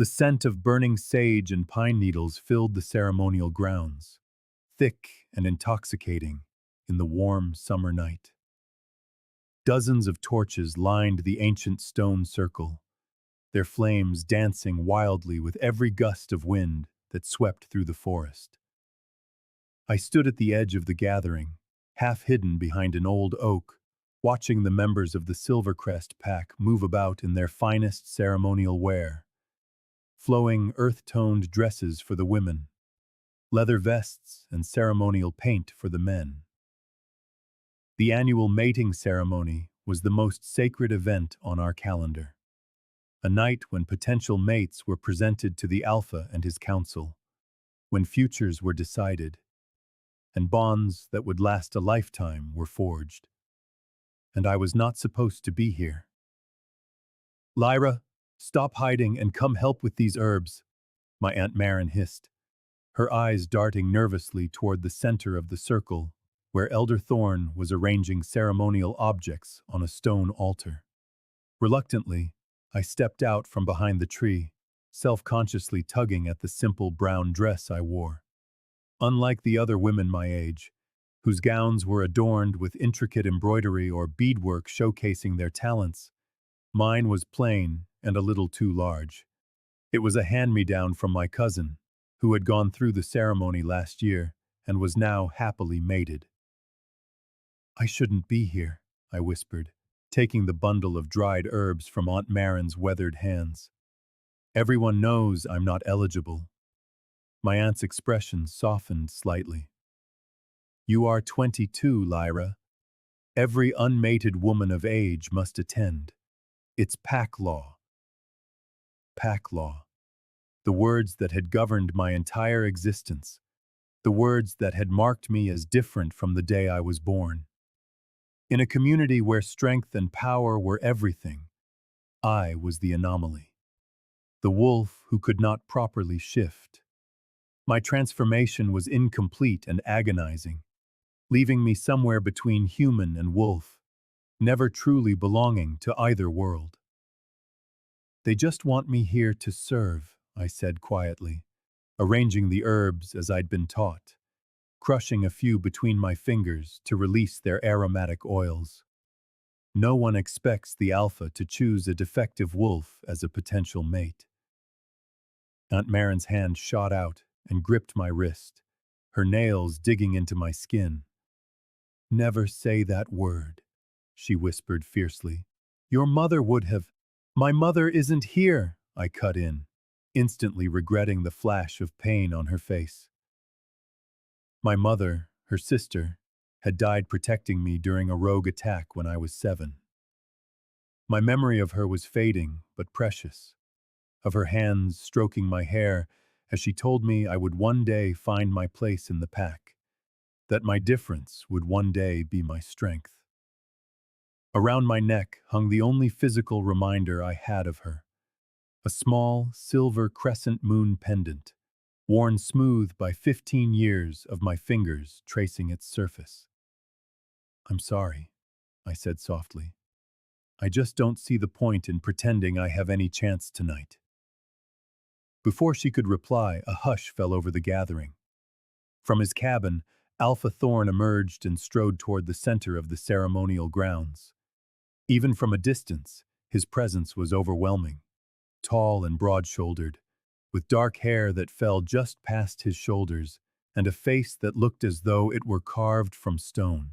The scent of burning sage and pine needles filled the ceremonial grounds, thick and intoxicating in the warm summer night. Dozens of torches lined the ancient stone circle, their flames dancing wildly with every gust of wind that swept through the forest. I stood at the edge of the gathering, half hidden behind an old oak, watching the members of the Silvercrest pack move about in their finest ceremonial wear. Flowing earth-toned dresses for the women, leather vests and ceremonial paint for the men. The annual mating ceremony was the most sacred event on our calendar. A night when potential mates were presented to the Alpha and his council, when futures were decided, and bonds that would last a lifetime were forged. And I was not supposed to be here. "Lyra, stop hiding and come help with these herbs," my Aunt Marin hissed, her eyes darting nervously toward the center of the circle, where Elder Thorn was arranging ceremonial objects on a stone altar. Reluctantly, I stepped out from behind the tree, self-consciously tugging at the simple brown dress I wore. Unlike the other women my age, whose gowns were adorned with intricate embroidery or beadwork showcasing their talents, mine was plain and a little too large. It was a hand-me-down from my cousin, who had gone through the ceremony last year and was now happily mated. "I shouldn't be here," I whispered, taking the bundle of dried herbs from Aunt Marin's weathered hands. "Everyone knows I'm not eligible." My aunt's expression softened slightly. "You are 22, Lyra. Every unmated woman of age must attend. It's pack law." Pack law. The words that had governed my entire existence. The words that had marked me as different from the day I was born. In a community where strength and power were everything, I was the anomaly. The wolf who could not properly shift. My transformation was incomplete and agonizing, leaving me somewhere between human and wolf, never truly belonging to either world. "They just want me here to serve," I said quietly, arranging the herbs as I'd been taught, crushing a few between my fingers to release their aromatic oils. No one expects the alpha to choose a defective wolf as a potential mate. Aunt Marin's hand shot out and gripped my wrist, her nails digging into my skin. "Never say that word," she whispered fiercely. "Your mother would have—" "My mother isn't here," I cut in, instantly regretting the flash of pain on her face. My mother, her sister, had died protecting me during a rogue attack when I was 7. My memory of her was fading, but precious, of her hands stroking my hair as she told me I would one day find my place in the pack, that my difference would one day be my strength. Around my neck hung the only physical reminder I had of her, a small, silver crescent moon pendant, worn smooth by 15 years of my fingers tracing its surface. "I'm sorry," I said softly. "I just don't see the point in pretending I have any chance tonight." Before she could reply, a hush fell over the gathering. From his cabin, Alpha Thorn emerged and strode toward the center of the ceremonial grounds. Even from a distance, his presence was overwhelming, tall and broad-shouldered, with dark hair that fell just past his shoulders and a face that looked as though it were carved from stone.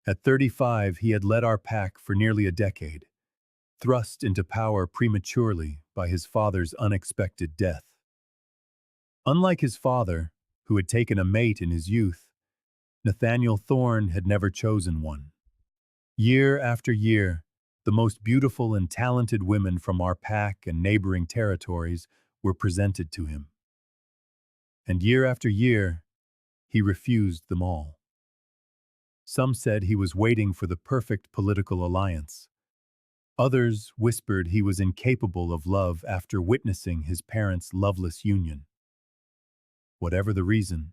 At 35, he had led our pack for nearly a decade, thrust into power prematurely by his father's unexpected death. Unlike his father, who had taken a mate in his youth, Nathaniel Thorn had never chosen one. Year after year, the most beautiful and talented women from our pack and neighboring territories were presented to him. And year after year, he refused them all. Some said he was waiting for the perfect political alliance. Others whispered he was incapable of love after witnessing his parents' loveless union. Whatever the reason,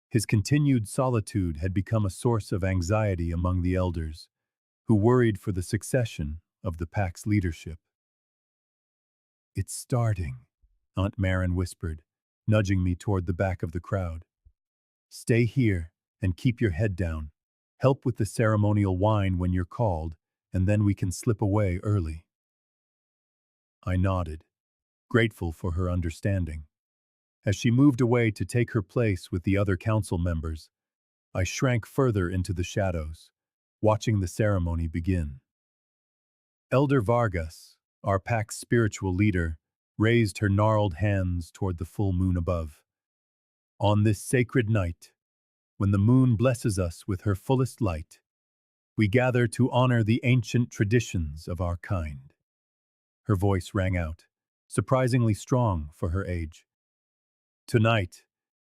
his continued solitude had become a source of anxiety among the elders, who worried for the succession of the pack's leadership. It's starting, Aunt Marin whispered, nudging me toward the back of the crowd. Stay here and keep your head down. Help with the ceremonial wine when you're called, and then we can slip away early. I nodded, grateful for her understanding. As she moved away to take her place with the other council members, I shrank further into the shadows, watching the ceremony begin. Elder Vargas, our pack's spiritual leader, raised her gnarled hands toward the full moon above. On this sacred night, when the moon blesses us with her fullest light, we gather to honor the ancient traditions of our kind. Her voice rang out, surprisingly strong for her age. Tonight,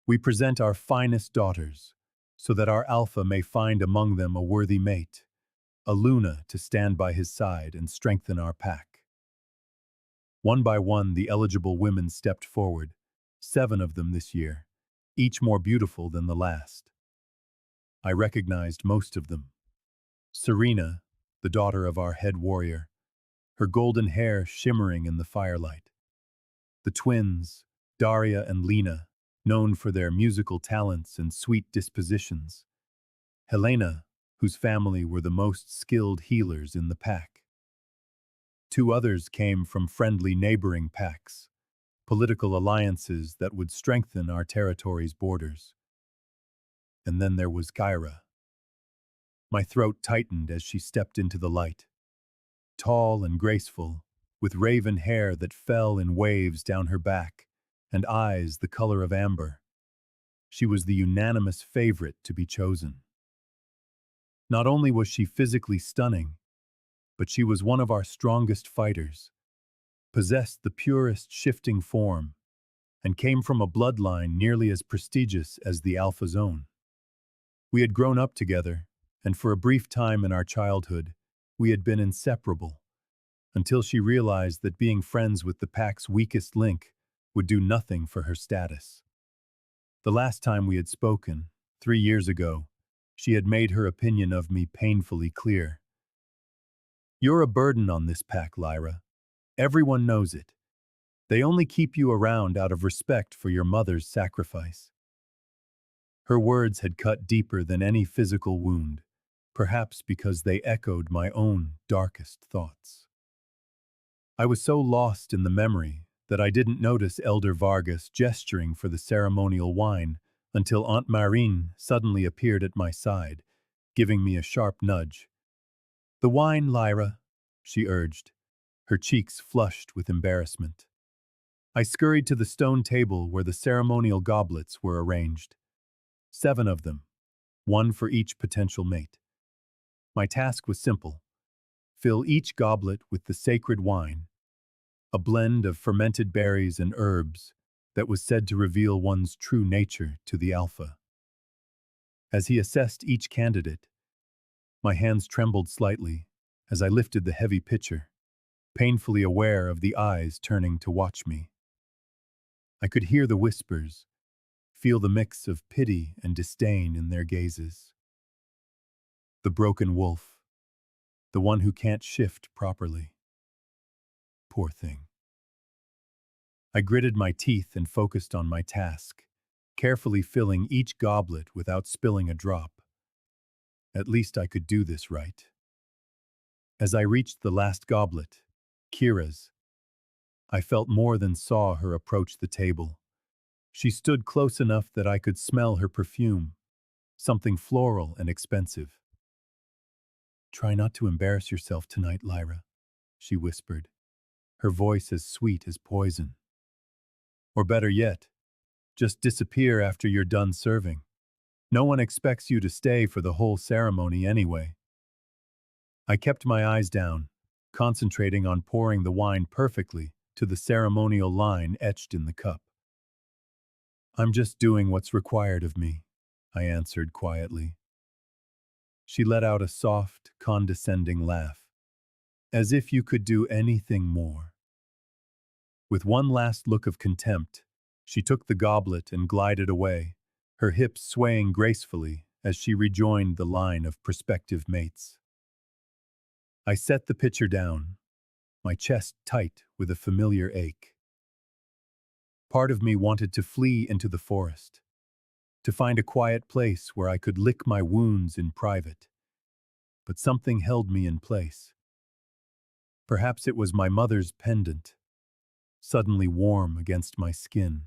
we present our finest daughters, so that our alpha may find among them a worthy mate, a Luna to stand by his side and strengthen our pack. One by one, the eligible women stepped forward, 7 of them this year, each more beautiful than the last. I recognized most of them. Serena, the daughter of our head warrior, her golden hair shimmering in the firelight. The twins, Daria and Lena, known for their musical talents and sweet dispositions. Helena, whose family were the most skilled healers in the pack. 2 others came from friendly neighboring packs, political alliances that would strengthen our territory's borders. And then there was Kyra. My throat tightened as she stepped into the light. Tall and graceful, with raven hair that fell in waves down her back, and eyes the color of amber. She was the unanimous favorite to be chosen. Not only was she physically stunning, but she was one of our strongest fighters, possessed the purest shifting form, and came from a bloodline nearly as prestigious as the Alpha's own. We had grown up together, and for a brief time in our childhood, we had been inseparable, until she realized that being friends with the pack's weakest link would do nothing for her status. The last time we had spoken, 3 years ago, she had made her opinion of me painfully clear. You're a burden on this pack, Lyra. Everyone knows it. They only keep you around out of respect for your mother's sacrifice. Her words had cut deeper than any physical wound, perhaps because they echoed my own darkest thoughts. I was so lost in the memory that I didn't notice Elder Vargas gesturing for the ceremonial wine until Aunt Marine suddenly appeared at my side, giving me a sharp nudge. The wine, Lyra, she urged, her cheeks flushed with embarrassment. I scurried to the stone table where the ceremonial goblets were arranged. 7 of them, 1 for each potential mate. My task was simple. Fill each goblet with the sacred wine, a blend of fermented berries and herbs that was said to reveal one's true nature to the Alpha. As he assessed each candidate, my hands trembled slightly as I lifted the heavy pitcher, painfully aware of the eyes turning to watch me. I could hear the whispers, feel the mix of pity and disdain in their gazes. The broken wolf, the one who can't shift properly. Poor thing. I gritted my teeth and focused on my task, carefully filling each goblet without spilling a drop. At least I could do this right. As I reached the last goblet, Kyra's, I felt more than saw her approach the table. She stood close enough that I could smell her perfume, something floral and expensive. Try not to embarrass yourself tonight, Lyra, she whispered, her voice as sweet as poison. Or better yet, just disappear after you're done serving. No one expects you to stay for the whole ceremony anyway. I kept my eyes down, concentrating on pouring the wine perfectly to the ceremonial line etched in the cup. I'm just doing what's required of me, I answered quietly. She let out a soft, condescending laugh, as if you could do anything more. With one last look of contempt, she took the goblet and glided away, her hips swaying gracefully as she rejoined the line of prospective mates. I set the pitcher down, my chest tight with a familiar ache. Part of me wanted to flee into the forest, to find a quiet place where I could lick my wounds in private. But something held me in place. Perhaps it was my mother's pendant, suddenly warm against my skin.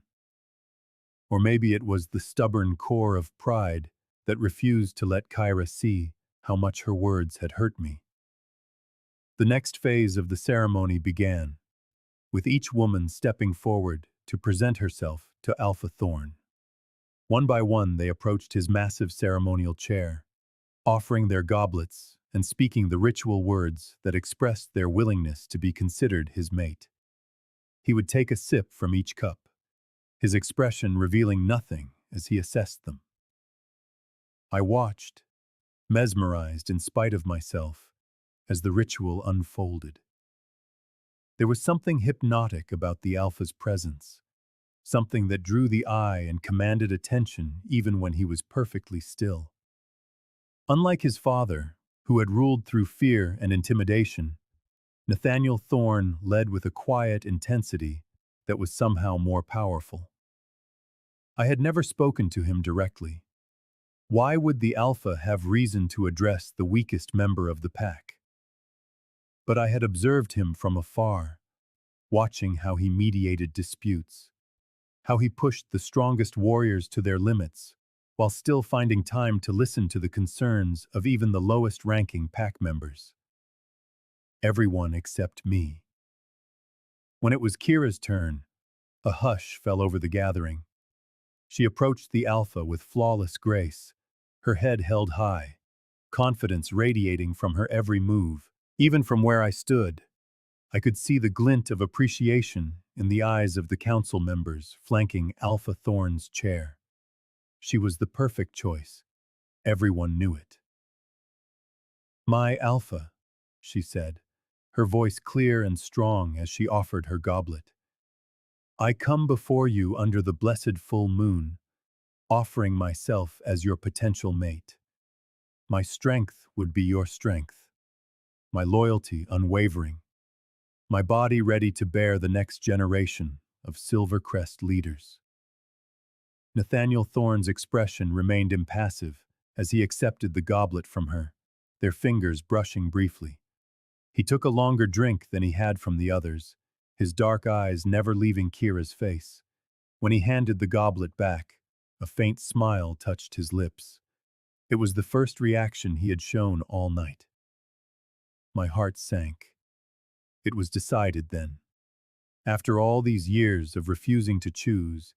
Or maybe it was the stubborn core of pride that refused to let Kyra see how much her words had hurt me. The next phase of the ceremony began, with each woman stepping forward to present herself to Alpha Thorn. One by one they approached his massive ceremonial chair, offering their goblets and speaking the ritual words that expressed their willingness to be considered his mate. He would take a sip from each cup, his expression revealing nothing as he assessed them. I watched, mesmerized in spite of myself, as the ritual unfolded. There was something hypnotic about the Alpha's presence, something that drew the eye and commanded attention even when he was perfectly still. Unlike his father, who had ruled through fear and intimidation, Nathaniel Thorn led with a quiet intensity that was somehow more powerful. I had never spoken to him directly. Why would the Alpha have reason to address the weakest member of the pack? But I had observed him from afar, watching how he mediated disputes, how he pushed the strongest warriors to their limits, while still finding time to listen to the concerns of even the lowest-ranking pack members. Everyone except me. When it was Kyra's turn, a hush fell over the gathering. She approached the Alpha with flawless grace, her head held high, confidence radiating from her every move. Even from where I stood, I could see the glint of appreciation in the eyes of the council members flanking Alpha Thorn's chair. She was the perfect choice. Everyone knew it. "My Alpha," she said, her voice clear and strong as she offered her goblet. "I come before you under the blessed full moon, offering myself as your potential mate. My strength would be your strength, my loyalty unwavering, my body ready to bear the next generation of Silvercrest leaders." Nathaniel Thorn's expression remained impassive as he accepted the goblet from her, their fingers brushing briefly. He took a longer drink than he had from the others, his dark eyes never leaving Kyra's face. When he handed the goblet back, a faint smile touched his lips. It was the first reaction he had shown all night. My heart sank. It was decided then. After all these years of refusing to choose,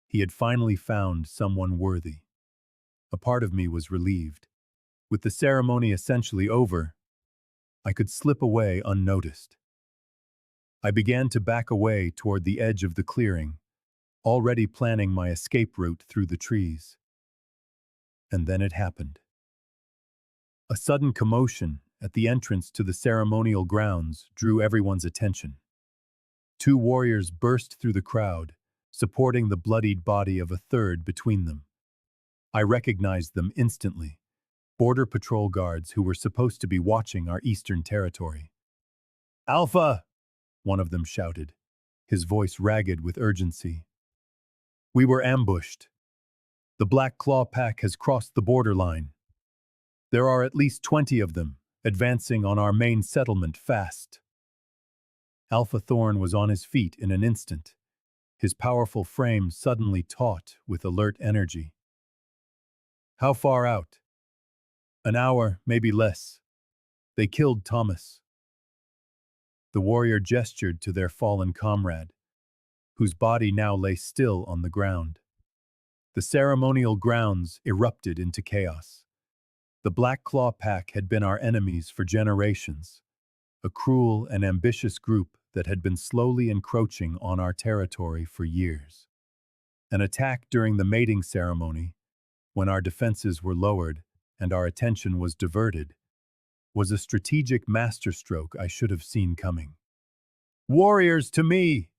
he had finally found someone worthy. A part of me was relieved. With the ceremony essentially over, I could slip away unnoticed. I began to back away toward the edge of the clearing, already planning my escape route through the trees. And then it happened. A sudden commotion at the entrance to the ceremonial grounds drew everyone's attention. Two warriors burst through the crowd, supporting the bloodied body of a third between them. I recognized them instantly, Border Patrol guards who were supposed to be watching our eastern territory. "Alpha!" one of them shouted, his voice ragged with urgency. "We were ambushed. The Black Claw Pack has crossed the borderline. There are at least 20 of them, advancing on our main settlement fast." Alpha Thorn was on his feet in an instant, his powerful frame suddenly taut with alert energy. "How far out?" "An hour, maybe less. They killed Thomas." The warrior gestured to their fallen comrade, whose body now lay still on the ground. The ceremonial grounds erupted into chaos. The Black Claw Pack had been our enemies for generations, a cruel and ambitious group that had been slowly encroaching on our territory for years. An attack during the mating ceremony, when our defenses were lowered and our attention was diverted, was a strategic masterstroke I should have seen coming. "Warriors to me!"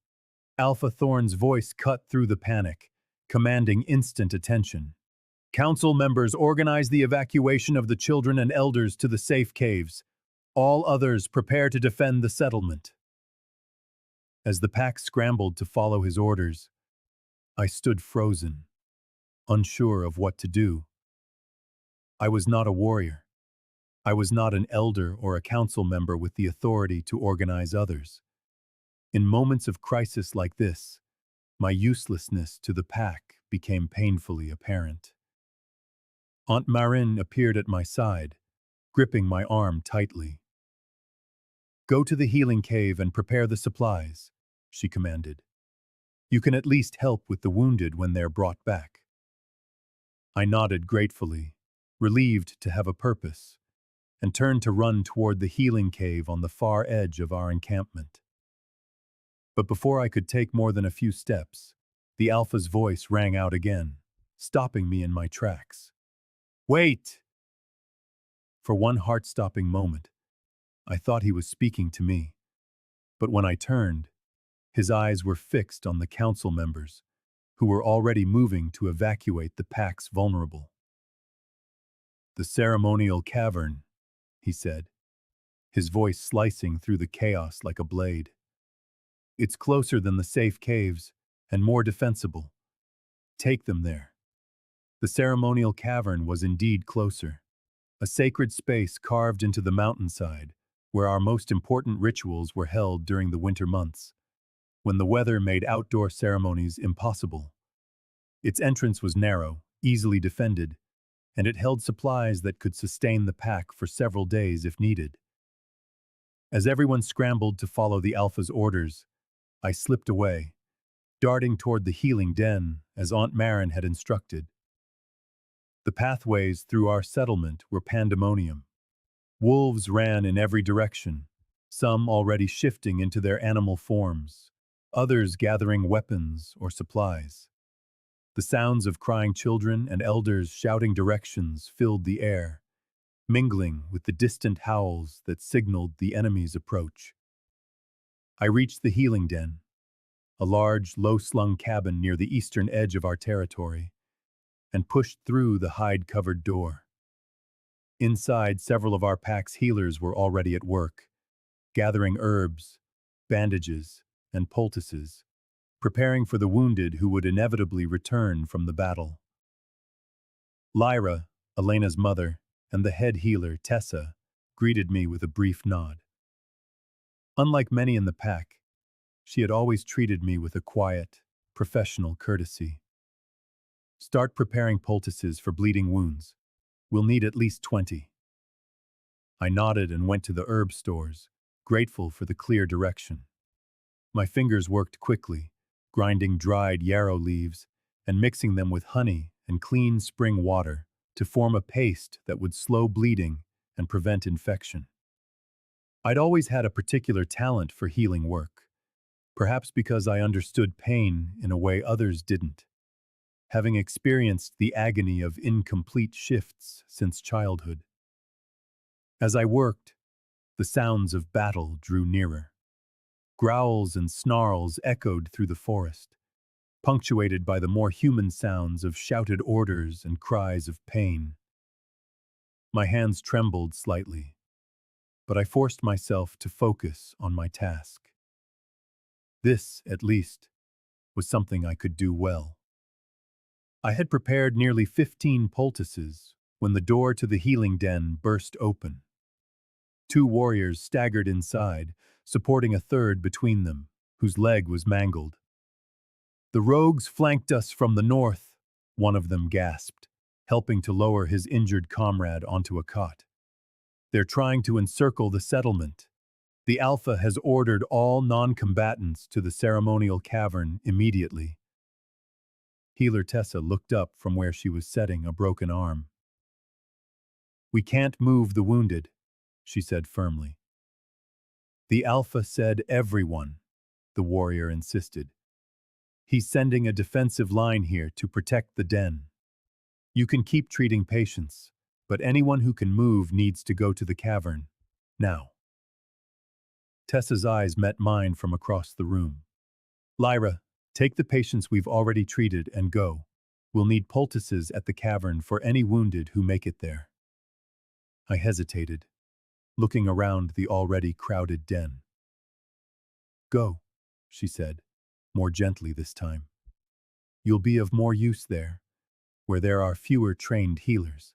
Alpha Thorn's voice cut through the panic, commanding instant attention. "Council members, organize the evacuation of the children and elders to the safe caves. All others prepare to defend the settlement. As the pack scrambled to follow his orders, I stood frozen, unsure of what to do. I was not a warrior. I was not an elder or a council member with the authority to organize others. In moments of crisis like this, my uselessness to the pack became painfully apparent. Aunt Marin appeared at my side, gripping my arm tightly. "Go to the healing cave and prepare the supplies," she commanded. "You can at least help with the wounded when they're brought back." I nodded gratefully, relieved to have a purpose, and turned to run toward the healing cave on the far edge of our encampment. But before I could take more than a few steps, the Alpha's voice rang out again, stopping me in my tracks. "Wait!" For one heart-stopping moment, I thought he was speaking to me, but when I turned, his eyes were fixed on the council members, who were already moving to evacuate the pack's vulnerable. "The ceremonial cavern," he said, his voice slicing through the chaos like a blade. "It's closer than the safe caves, and more defensible. Take them there." The ceremonial cavern was indeed closer, a sacred space carved into the mountainside, where our most important rituals were held during the winter months, when the weather made outdoor ceremonies impossible. Its entrance was narrow, easily defended, and it held supplies that could sustain the pack for several days if needed. As everyone scrambled to follow the Alpha's orders, I slipped away, darting toward the healing den as Aunt Marin had instructed. The pathways through our settlement were pandemonium. Wolves ran in every direction, some already shifting into their animal forms, others gathering weapons or supplies. The sounds of crying children and elders shouting directions filled the air, mingling with the distant howls that signaled the enemy's approach. I reached the healing den, a large, low-slung cabin near the eastern edge of our territory, and pushed through the hide-covered door. Inside, several of our pack's healers were already at work, gathering herbs, bandages, and poultices, preparing for the wounded who would inevitably return from the battle. Lyra, Elena's mother, and the head healer, Tessa, greeted me with a brief nod. Unlike many in the pack, she had always treated me with a quiet, professional courtesy. "Start preparing poultices for bleeding wounds. We'll need at least 20. I nodded and went to the herb stores, grateful for the clear direction. My fingers worked quickly, grinding dried yarrow leaves and mixing them with honey and clean spring water to form a paste that would slow bleeding and prevent infection. I'd always had a particular talent for healing work, perhaps because I understood pain in a way others didn't, having experienced the agony of incomplete shifts since childhood. As I worked, the sounds of battle drew nearer. Growls and snarls echoed through the forest, punctuated by the more human sounds of shouted orders and cries of pain. My hands trembled slightly, but I forced myself to focus on my task. This, at least, was something I could do well. I had prepared nearly 15 poultices when the door to the healing den burst open. Two warriors staggered inside, supporting a third between them, whose leg was mangled. "The rogues flanked us from the north," one of them gasped, helping to lower his injured comrade onto a cot. "They're trying to encircle the settlement. The Alpha has ordered all non-combatants to the ceremonial cavern immediately." Healer Tessa looked up from where she was setting a broken arm. "We can't move the wounded," she said firmly. "The Alpha said everyone," the warrior insisted. "He's sending a defensive line here to protect the den. You can keep treating patients, but anyone who can move needs to go to the cavern, now." Tessa's eyes met mine from across the room. "Lyra, take the patients we've already treated and go. We'll need poultices at the cavern for any wounded who make it there." I hesitated. looking around the already crowded den. "Go," she said, more gently this time. "You'll be of more use there, where there are fewer trained healers."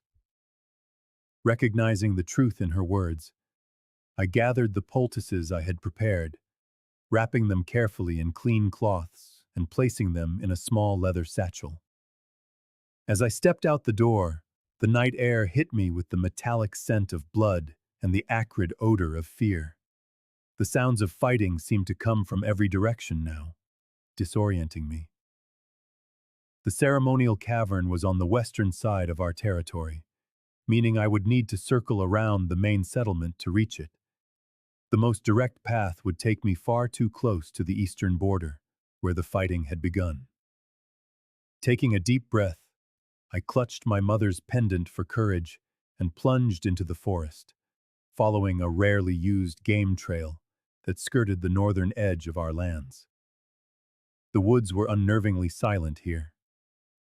Recognizing the truth in her words, I gathered the poultices I had prepared, wrapping them carefully in clean cloths and placing them in a small leather satchel. As I stepped out the door, the night air hit me with the metallic scent of blood and the acrid odor of fear. The sounds of fighting seemed to come from every direction now, disorienting me. The ceremonial cavern was on the western side of our territory, meaning I would need to circle around the main settlement to reach it. The most direct path would take me far too close to the eastern border, where the fighting had begun. Taking a deep breath, I clutched my mother's pendant for courage and plunged into the forest, following a rarely used game trail that skirted the northern edge of our lands. The woods were unnervingly silent here,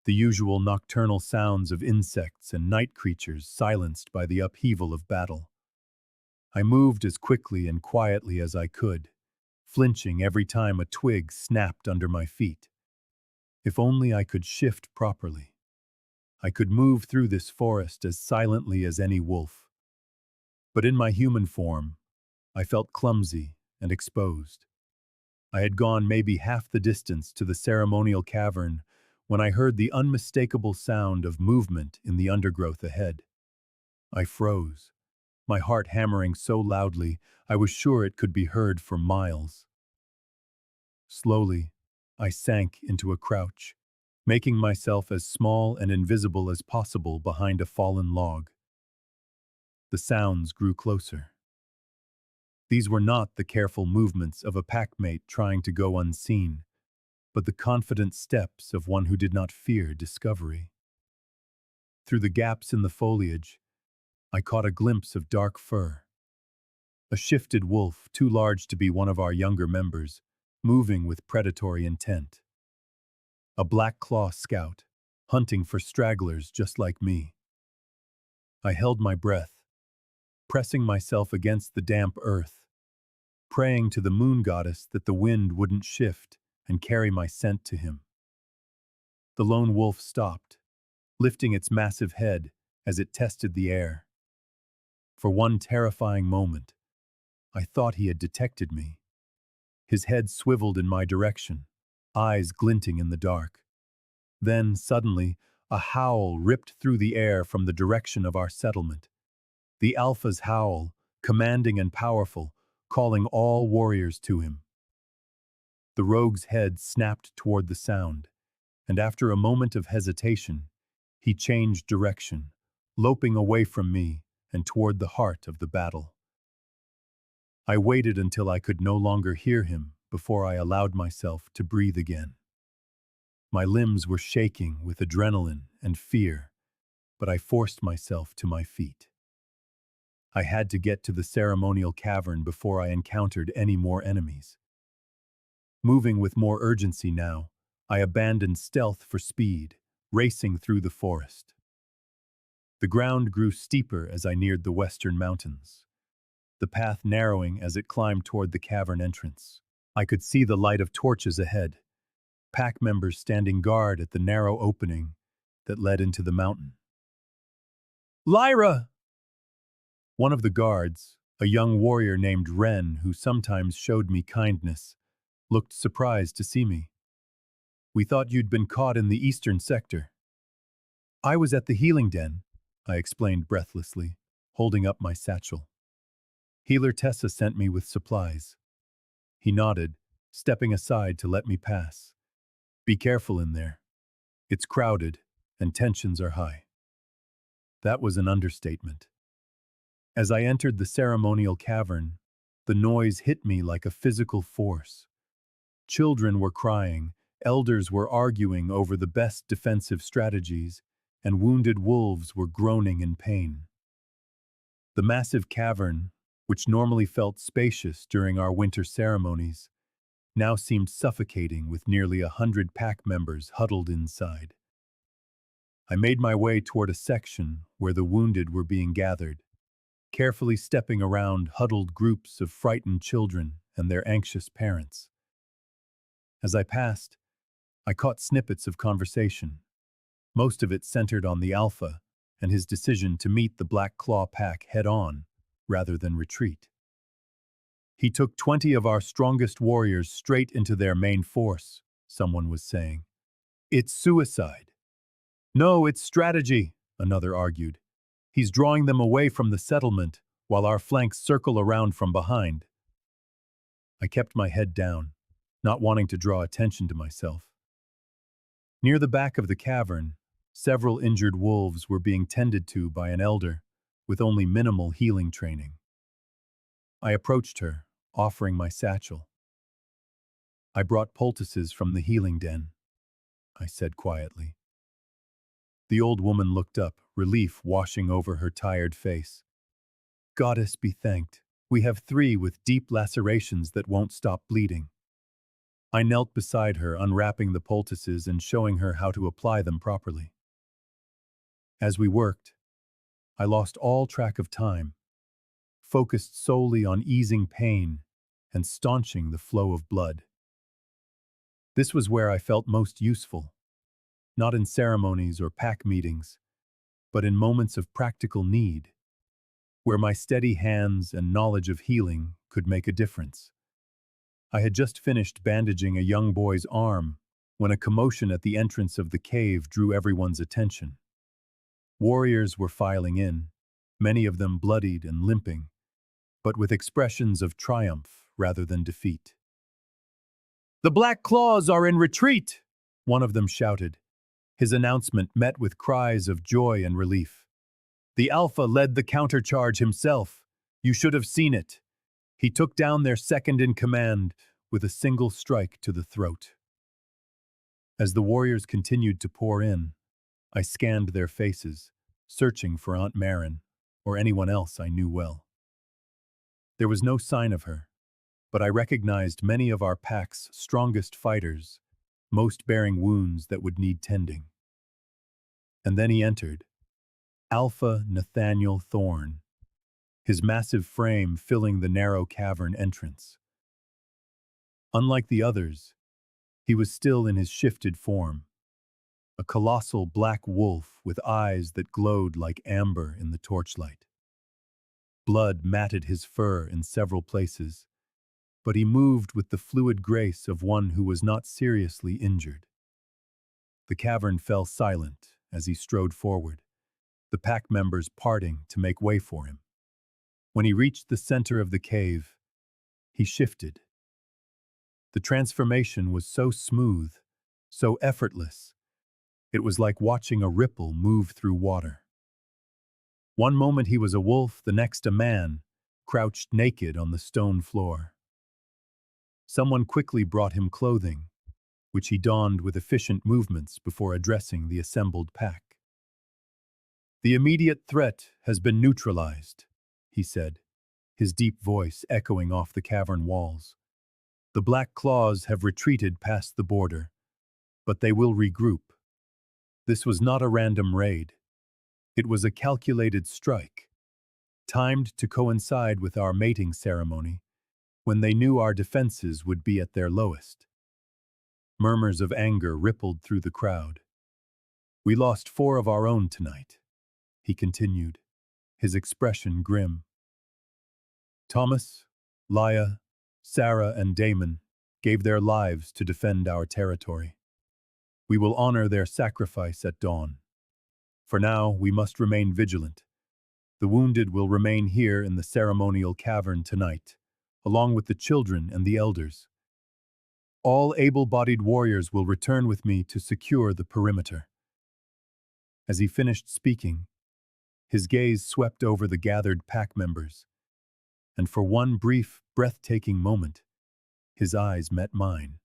the usual nocturnal sounds of insects and night creatures silenced by the upheaval of battle. I moved as quickly and quietly as I could, flinching every time a twig snapped under my feet. If only I could shift properly. I could move through this forest as silently as any wolf. But in my human form, I felt clumsy and exposed. I had gone maybe half the distance to the ceremonial cavern when I heard the unmistakable sound of movement in the undergrowth ahead. I froze, my heart hammering so loudly I was sure it could be heard for miles. Slowly, I sank into a crouch, making myself as small and invisible as possible behind a fallen log. The sounds grew closer. These were not the careful movements of a packmate trying to go unseen, but the confident steps of one who did not fear discovery. Through the gaps in the foliage, I caught a glimpse of dark fur. A shifted wolf, too large to be one of our younger members, moving with predatory intent. A black claw scout, hunting for stragglers just like me. I held my breath, pressing myself against the damp earth, praying to the moon goddess that the wind wouldn't shift and carry my scent to him. The lone wolf stopped, lifting its massive head as it tested the air. For one terrifying moment, I thought he had detected me. His head swiveled in my direction, eyes glinting in the dark. Then, suddenly, a howl ripped through the air from the direction of our settlement. The alpha's howl, commanding and powerful, calling all warriors to him. The rogue's head snapped toward the sound, and after a moment of hesitation, he changed direction, loping away from me and toward the heart of the battle. I waited until I could no longer hear him before I allowed myself to breathe again. My limbs were shaking with adrenaline and fear, but I forced myself to my feet. I had to get to the ceremonial cavern before I encountered any more enemies. Moving with more urgency now, I abandoned stealth for speed, racing through the forest. The ground grew steeper as I neared the western mountains, the path narrowing as it climbed toward the cavern entrance. I could see the light of torches ahead, pack members standing guard at the narrow opening that led into the mountain. "Lyra!" One of the guards, a young warrior named Wren who sometimes showed me kindness, looked surprised to see me. "We thought you'd been caught in the eastern sector." "I was at the healing den," I explained breathlessly, holding up my satchel. "Healer Tessa sent me with supplies." He nodded, stepping aside to let me pass. "Be careful in there. It's crowded, and tensions are high." That was an understatement. As I entered the ceremonial cavern, the noise hit me like a physical force. Children were crying, elders were arguing over the best defensive strategies, and wounded wolves were groaning in pain. The massive cavern, which normally felt spacious during our winter ceremonies, now seemed suffocating with nearly 100 pack members huddled inside. I made my way toward a section where the wounded were being gathered. carefully stepping around huddled groups of frightened children and their anxious parents. As I passed, I caught snippets of conversation, most of it centered on the Alpha and his decision to meet the Black Claw pack head-on rather than retreat. "He took 20 of our strongest warriors straight into their main force," someone was saying. "It's suicide." "No, it's strategy," another argued. "He's drawing them away from the settlement while our flanks circle around from behind." I kept my head down, not wanting to draw attention to myself. Near the back of the cavern, several injured wolves were being tended to by an elder with only minimal healing training. I approached her, offering my satchel. "I brought poultices from the healing den," I said quietly. The old woman looked up, relief washing over her tired face. "Goddess be thanked, we have 3 with deep lacerations that won't stop bleeding." I knelt beside her, unwrapping the poultices and showing her how to apply them properly. As we worked, I lost all track of time, focused solely on easing pain and staunching the flow of blood. This was where I felt most useful, not in ceremonies or pack meetings, but in moments of practical need, where my steady hands and knowledge of healing could make a difference. I had just finished bandaging a young boy's arm when a commotion at the entrance of the cave drew everyone's attention. Warriors were filing in, many of them bloodied and limping, but with expressions of triumph rather than defeat. "The Black Claws are in retreat!" one of them shouted. His announcement met with cries of joy and relief. "The Alpha led the countercharge himself. You should have seen it. He took down their second-in-command with a single strike to the throat." As the warriors continued to pour in, I scanned their faces, searching for Aunt Marin or anyone else I knew well. There was no sign of her, but I recognized many of our pack's strongest fighters, most bearing wounds that would need tending. And then he entered, Alpha Nathaniel Thorn, his massive frame filling the narrow cavern entrance. Unlike the others, he was still in his shifted form, a colossal black wolf with eyes that glowed like amber in the torchlight. Blood matted his fur in several places, but he moved with the fluid grace of one who was not seriously injured. The cavern fell silent as he strode forward, the pack members parting to make way for him. When he reached the center of the cave, he shifted. The transformation was so smooth, so effortless, it was like watching a ripple move through water. One moment he was a wolf, the next a man, crouched naked on the stone floor. Someone quickly brought him clothing, which he donned with efficient movements before addressing the assembled pack. "The immediate threat has been neutralized," he said, his deep voice echoing off the cavern walls. "The Black Claws have retreated past the border, but they will regroup. This was not a random raid. It was a calculated strike, timed to coincide with our mating ceremony, when they knew our defenses would be at their lowest." Murmurs of anger rippled through the crowd. "We lost 4 of our own tonight," he continued, his expression grim. "Thomas, Lyra, Sarah, and Damon gave their lives to defend our territory. We will honor their sacrifice at dawn. For now, we must remain vigilant. The wounded will remain here in the ceremonial cavern tonight, along with the children and the elders. All able-bodied warriors will return with me to secure the perimeter." As he finished speaking, his gaze swept over the gathered pack members, and for one brief, breathtaking moment, his eyes met mine.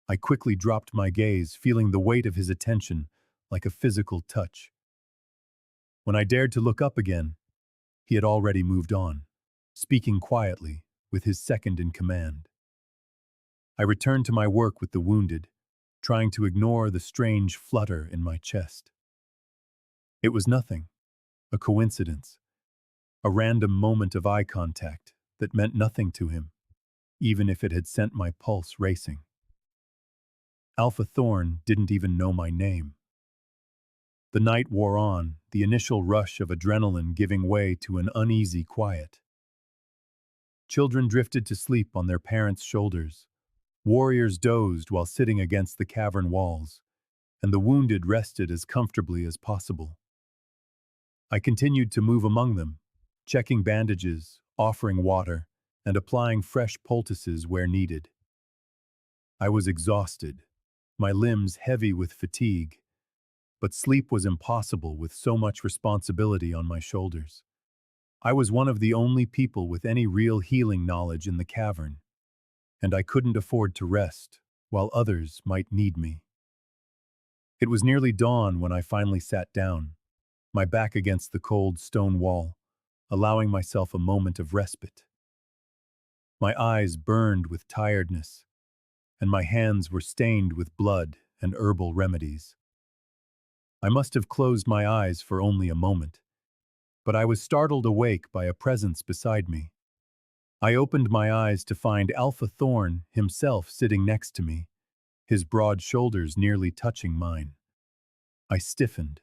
I quickly dropped my gaze, feeling the weight of his attention like a physical touch. When I dared to look up again, he had already moved on, speaking quietly with his second-in-command. I returned to my work with the wounded, trying to ignore the strange flutter in my chest. It was nothing, a coincidence, a random moment of eye contact that meant nothing to him, even if it had sent my pulse racing. Alpha Thorn didn't even know my name. The night wore on, the initial rush of adrenaline giving way to an uneasy quiet. Children drifted to sleep on their parents' shoulders. Warriors dozed while sitting against the cavern walls, and the wounded rested as comfortably as possible. I continued to move among them, checking bandages, offering water, and applying fresh poultices where needed. I was exhausted, my limbs heavy with fatigue, but sleep was impossible with so much responsibility on my shoulders. I was one of the only people with any real healing knowledge in the cavern, and I couldn't afford to rest, while others might need me. It was nearly dawn when I finally sat down, my back against the cold stone wall, allowing myself a moment of respite. My eyes burned with tiredness, and my hands were stained with blood and herbal remedies. I must have closed my eyes for only a moment, but I was startled awake by a presence beside me. I opened my eyes to find Alpha Thorn himself sitting next to me, his broad shoulders nearly touching mine. I stiffened,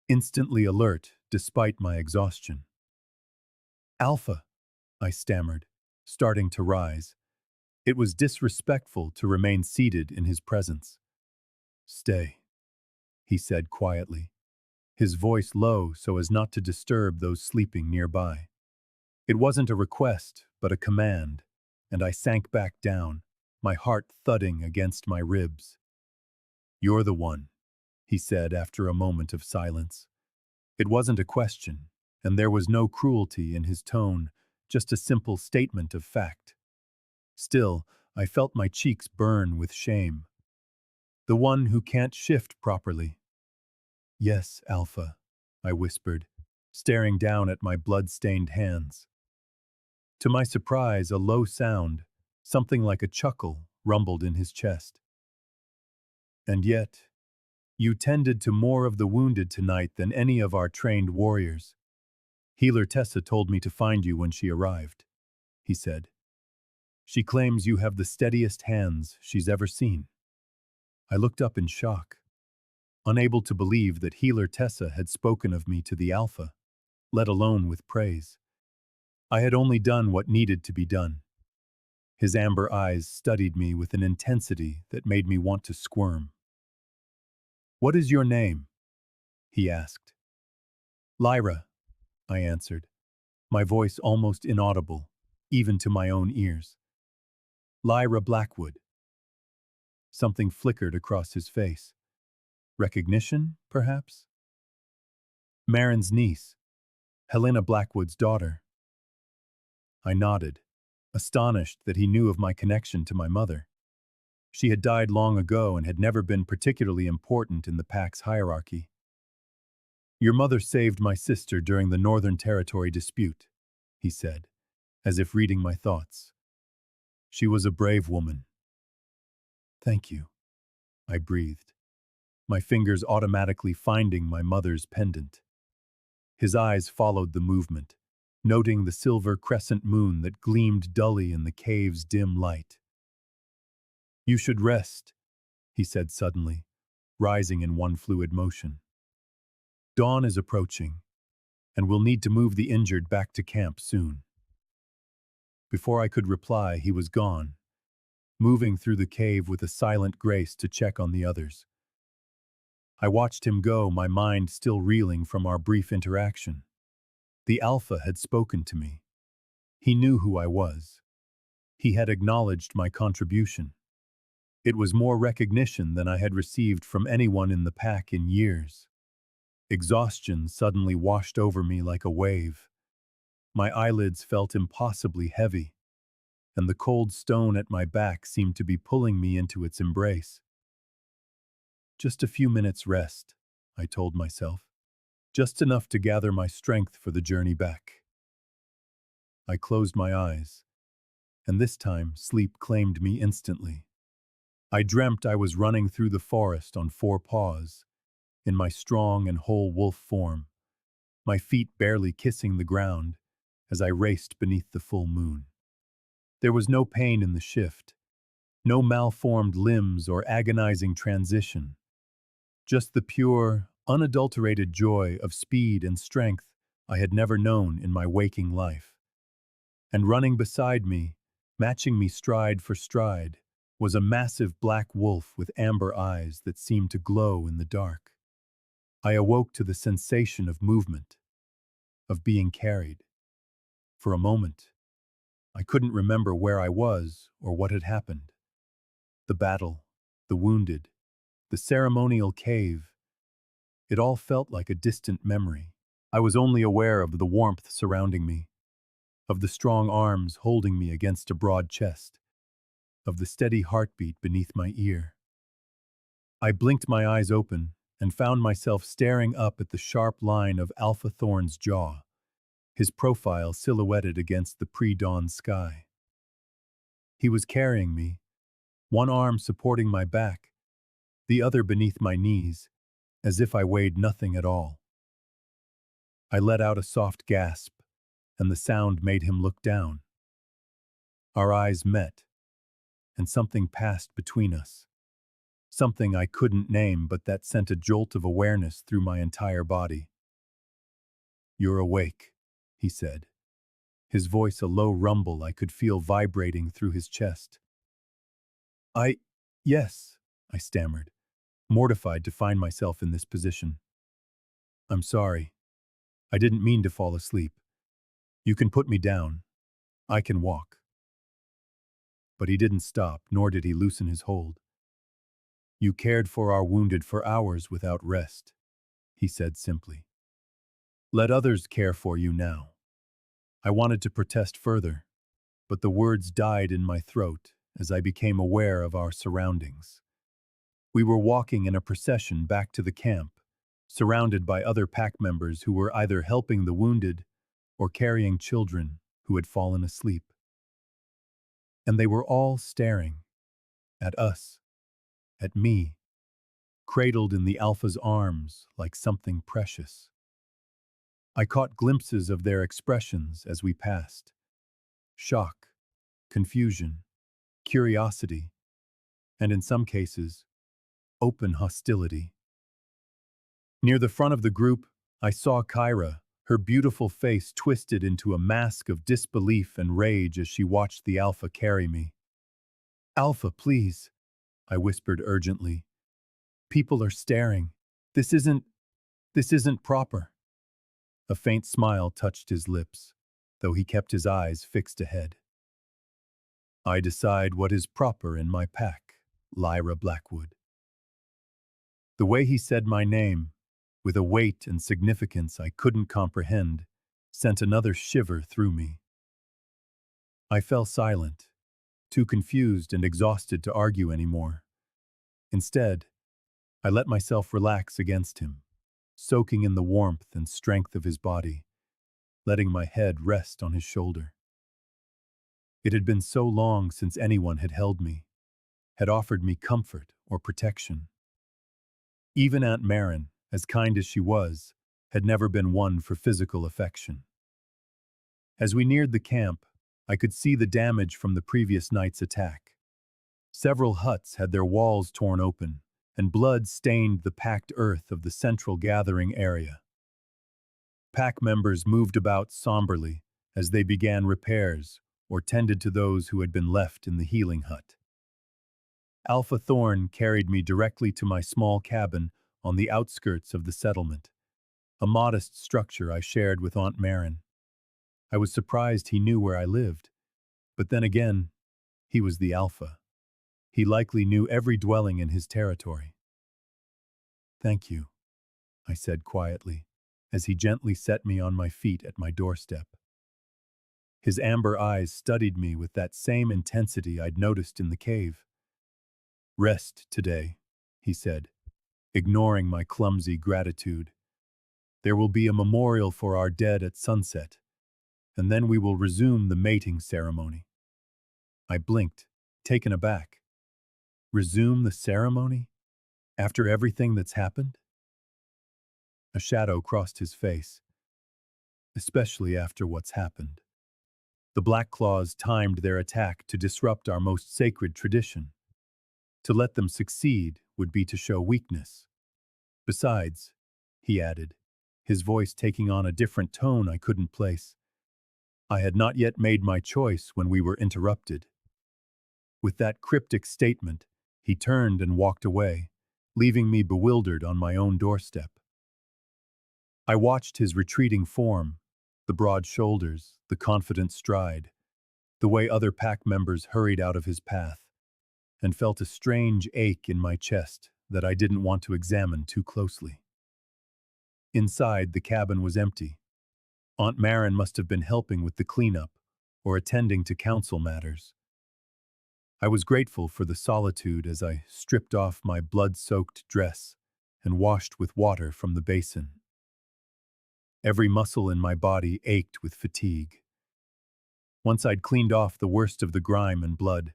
instantly alert despite my exhaustion. "Alpha," I stammered, starting to rise. It was disrespectful to remain seated in his presence. "Stay," he said quietly, his voice low so as not to disturb those sleeping nearby. It wasn't a request, but a command, and I sank back down, my heart thudding against my ribs. "You're the one," he said after a moment of silence. It wasn't a question, and there was no cruelty in his tone, just a simple statement of fact. Still, I felt my cheeks burn with shame. "The one who can't shift properly." "Yes, Alpha," I whispered, staring down at my blood-stained hands. To my surprise, a low sound, something like a chuckle, rumbled in his chest. "And yet, you tended to more of the wounded tonight than any of our trained warriors. Healer Tessa told me to find you when she arrived," he said. "She claims you have the steadiest hands she's ever seen." I looked up in shock, unable to believe that Healer Tessa had spoken of me to the Alpha, let alone with praise. I had only done what needed to be done. His amber eyes studied me with an intensity that made me want to squirm. "What is your name?" he asked. "Lyra," I answered, my voice almost inaudible, even to my own ears. "Lyra Blackwood." Something flickered across his face. Recognition, perhaps? "Marin's niece, Helena Blackwood's daughter." I nodded, astonished that he knew of my connection to my mother. She had died long ago and had never been particularly important in the pack's hierarchy. "Your mother saved my sister during the Northern Territory dispute," he said, as if reading my thoughts. "She was a brave woman." "Thank you," I breathed, my fingers automatically finding my mother's pendant. His eyes followed the movement, noting the silver crescent moon that gleamed dully in the cave's dim light. "You should rest," he said suddenly, rising in one fluid motion. "Dawn is approaching, and we'll need to move the injured back to camp soon." Before I could reply, he was gone, moving through the cave with a silent grace to check on the others. I watched him go, my mind still reeling from our brief interaction. The Alpha had spoken to me. He knew who I was. He had acknowledged my contribution. It was more recognition than I had received from anyone in the pack in years. Exhaustion suddenly washed over me like a wave. My eyelids felt impossibly heavy, and the cold stone at my back seemed to be pulling me into its embrace. "Just a few minutes rest," I told myself. "Just enough to gather my strength for the journey back." I closed my eyes, and this time sleep claimed me instantly. I dreamt I was running through the forest on four paws, in my strong and whole wolf form, my feet barely kissing the ground, as I raced beneath the full moon. There was no pain in the shift, no malformed limbs or agonizing transition, just the pure, unadulterated joy of speed and strength I had never known in my waking life. And running beside me, matching me stride for stride, was a massive black wolf with amber eyes that seemed to glow in the dark. I awoke to the sensation of movement, of being carried. For a moment, I couldn't remember where I was or what had happened. The battle, the wounded, the ceremonial cave, it all felt like a distant memory. I was only aware of the warmth surrounding me, of the strong arms holding me against a broad chest, of the steady heartbeat beneath my ear. I blinked my eyes open and found myself staring up at the sharp line of Alpha Thorn's jaw, his profile silhouetted against the pre-dawn sky. He was carrying me, one arm supporting my back, the other beneath my knees, as if I weighed nothing at all. I let out a soft gasp, and the sound made him look down. Our eyes met, and something passed between us. Something I couldn't name, but that sent a jolt of awareness through my entire body. "You're awake," he said, his voice a low rumble I could feel vibrating through his chest. Yes," I stammered, mortified to find myself in this position. "I'm sorry. I didn't mean to fall asleep. You can put me down. I can walk." But he didn't stop, nor did he loosen his hold. "You cared for our wounded for hours without rest," he said simply. "Let others care for you now." I wanted to protest further, but the words died in my throat as I became aware of our surroundings. We were walking in a procession back to the camp, surrounded by other pack members who were either helping the wounded or carrying children who had fallen asleep. And they were all staring at us, at me, cradled in the Alpha's arms like something precious. I caught glimpses of their expressions as we passed: shock, confusion, curiosity, and in some cases, open hostility. Near the front of the group, I saw Kyra, her beautiful face twisted into a mask of disbelief and rage as she watched the Alpha carry me. "Alpha, please," I whispered urgently. "People are staring. This isn't proper." A faint smile touched his lips, though he kept his eyes fixed ahead. "I decide what is proper in my pack, Lyra Blackwood." The way he said my name, with a weight and significance I couldn't comprehend, sent another shiver through me. I fell silent, too confused and exhausted to argue anymore. Instead, I let myself relax against him, soaking in the warmth and strength of his body, letting my head rest on his shoulder. It had been so long since anyone had held me, had offered me comfort or protection. Even Aunt Marin, as kind as she was, had never been one for physical affection. As we neared the camp, I could see the damage from the previous night's attack. Several huts had their walls torn open, and blood stained the packed earth of the central gathering area. Pack members moved about somberly as they began repairs or tended to those who had been left in the healing hut. Alpha Thorn carried me directly to my small cabin on the outskirts of the settlement, a modest structure I shared with Aunt Marin. I was surprised he knew where I lived, but then again, he was the Alpha. He likely knew every dwelling in his territory. "Thank you," I said quietly, as he gently set me on my feet at my doorstep. His amber eyes studied me with that same intensity I'd noticed in the cave. "Rest today," he said, ignoring my clumsy gratitude. "There will be a memorial for our dead at sunset, and then we will resume the mating ceremony." I blinked, taken aback. Resume the ceremony? After everything that's happened? A shadow crossed his face. "Especially after what's happened," The Black Claws timed their attack to disrupt our most sacred tradition. To let them succeed would be to show weakness. Besides, he added, his voice taking on a different tone I couldn't place, I had not yet made my choice when we were interrupted. With that cryptic statement, he turned and walked away, leaving me bewildered on my own doorstep. I watched his retreating form, the broad shoulders, the confident stride, the way other pack members hurried out of his path, and felt a strange ache in my chest that I didn't want to examine too closely. Inside, the cabin was empty. Aunt Marin must have been helping with the cleanup or attending to council matters. I was grateful for the solitude as I stripped off my blood-soaked dress and washed with water from the basin. Every muscle in my body ached with fatigue. Once I'd cleaned off the worst of the grime and blood,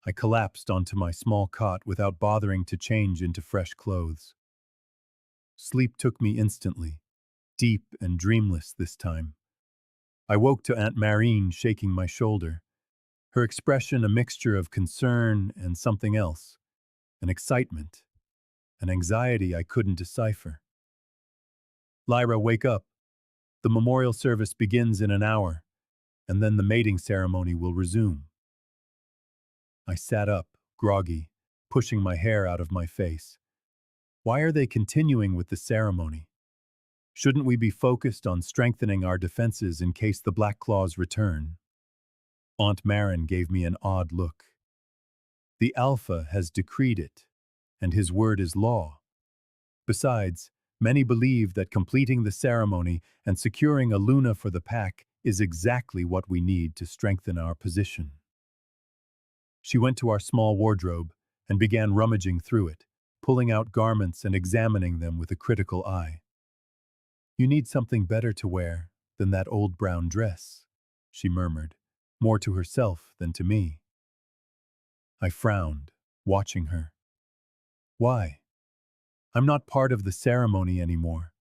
I collapsed onto my small cot without bothering to change into fresh clothes. Sleep took me instantly, deep and dreamless this time. I woke to Aunt Marine shaking my shoulder, her expression a mixture of concern and something else, an excitement, an anxiety I couldn't decipher. Lyra, wake up. The memorial service begins in an hour, and then the mating ceremony will resume. I sat up, groggy, pushing my hair out of my face. Why are they continuing with the ceremony? Shouldn't we be focused on strengthening our defenses in case the Black Claws return? Aunt Marin gave me an odd look. The Alpha has decreed it, and his word is law. Besides, many believe that completing the ceremony and securing a Luna for the pack is exactly what we need to strengthen our position. She went to our small wardrobe and began rummaging through it, pulling out garments and examining them with a critical eye. You need something better to wear than that old brown dress, she murmured, more to herself than to me. I frowned, watching her. Why? I'm not part of the ceremony anymore.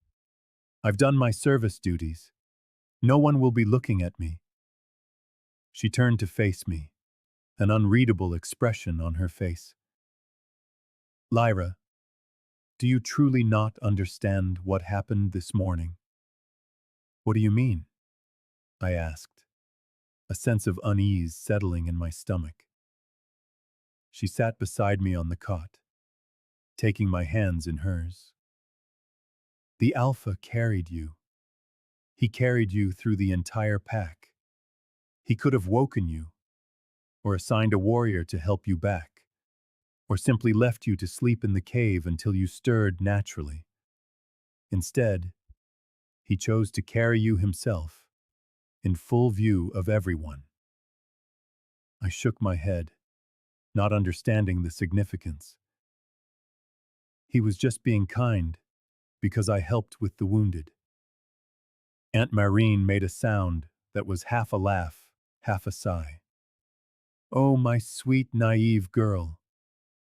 I've done my service duties. No one will be looking at me. She turned to face me, an unreadable expression on her face. Lyra, do you truly not understand what happened this morning? What do you mean? I asked, a sense of unease settling in my stomach. She sat beside me on the cot, taking my hands in hers. The Alpha carried you. He carried you through the entire pack. He could have woken you, or assigned a warrior to help you back, or simply left you to sleep in the cave until you stirred naturally. Instead, he chose to carry you himself, in full view of everyone. I shook my head, not understanding the significance. He was just being kind, because I helped with the wounded. Aunt Marine made a sound that was half a laugh, half a sigh. Oh, my sweet, naive girl.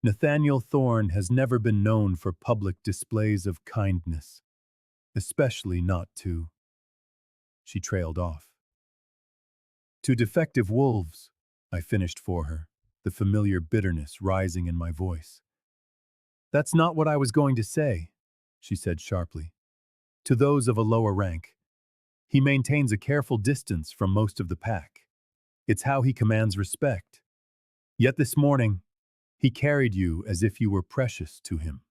Nathaniel Thorn has never been known for public displays of kindness, especially not to... She trailed off. To defective wolves, I finished for her, the familiar bitterness rising in my voice. That's not what I was going to say, she said sharply. To those of a lower rank, he maintains a careful distance from most of the pack. It's how he commands respect. Yet this morning, he carried you as if you were precious to him.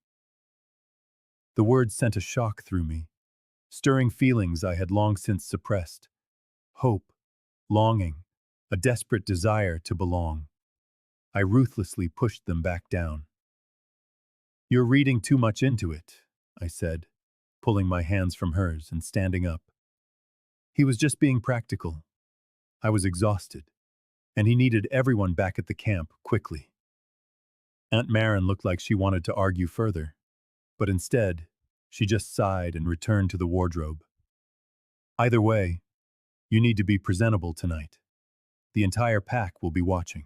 The words sent a shock through me, stirring feelings I had long since suppressed. Hope, longing, a desperate desire to belong. I ruthlessly pushed them back down. You're reading too much into it, I said, pulling my hands from hers and standing up. He was just being practical. I was exhausted, and he needed everyone back at the camp quickly. Aunt Marin looked like she wanted to argue further, but instead, she just sighed and returned to the wardrobe. Either way, you need to be presentable tonight. The entire pack will be watching.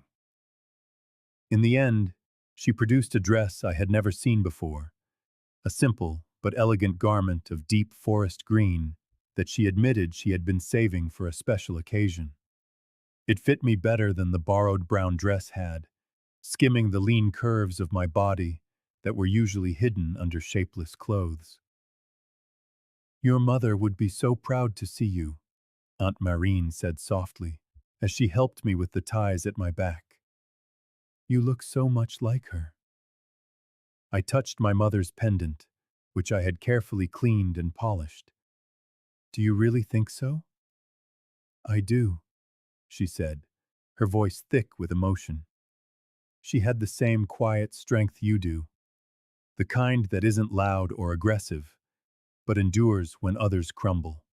In the end, she produced a dress I had never seen before, a simple but elegant garment of deep forest green that she admitted she had been saving for a special occasion. It fit me better than the borrowed brown dress had, skimming the lean curves of my body that were usually hidden under shapeless clothes. "Your mother would be so proud to see you," Aunt Marine said softly, as she helped me with the ties at my back. "You look so much like her." I touched my mother's pendant, which I had carefully cleaned and polished. "Do you really think so?" "I do," she said, her voice thick with emotion. She had the same quiet strength you do, the kind that isn't loud or aggressive, but endures when others crumble.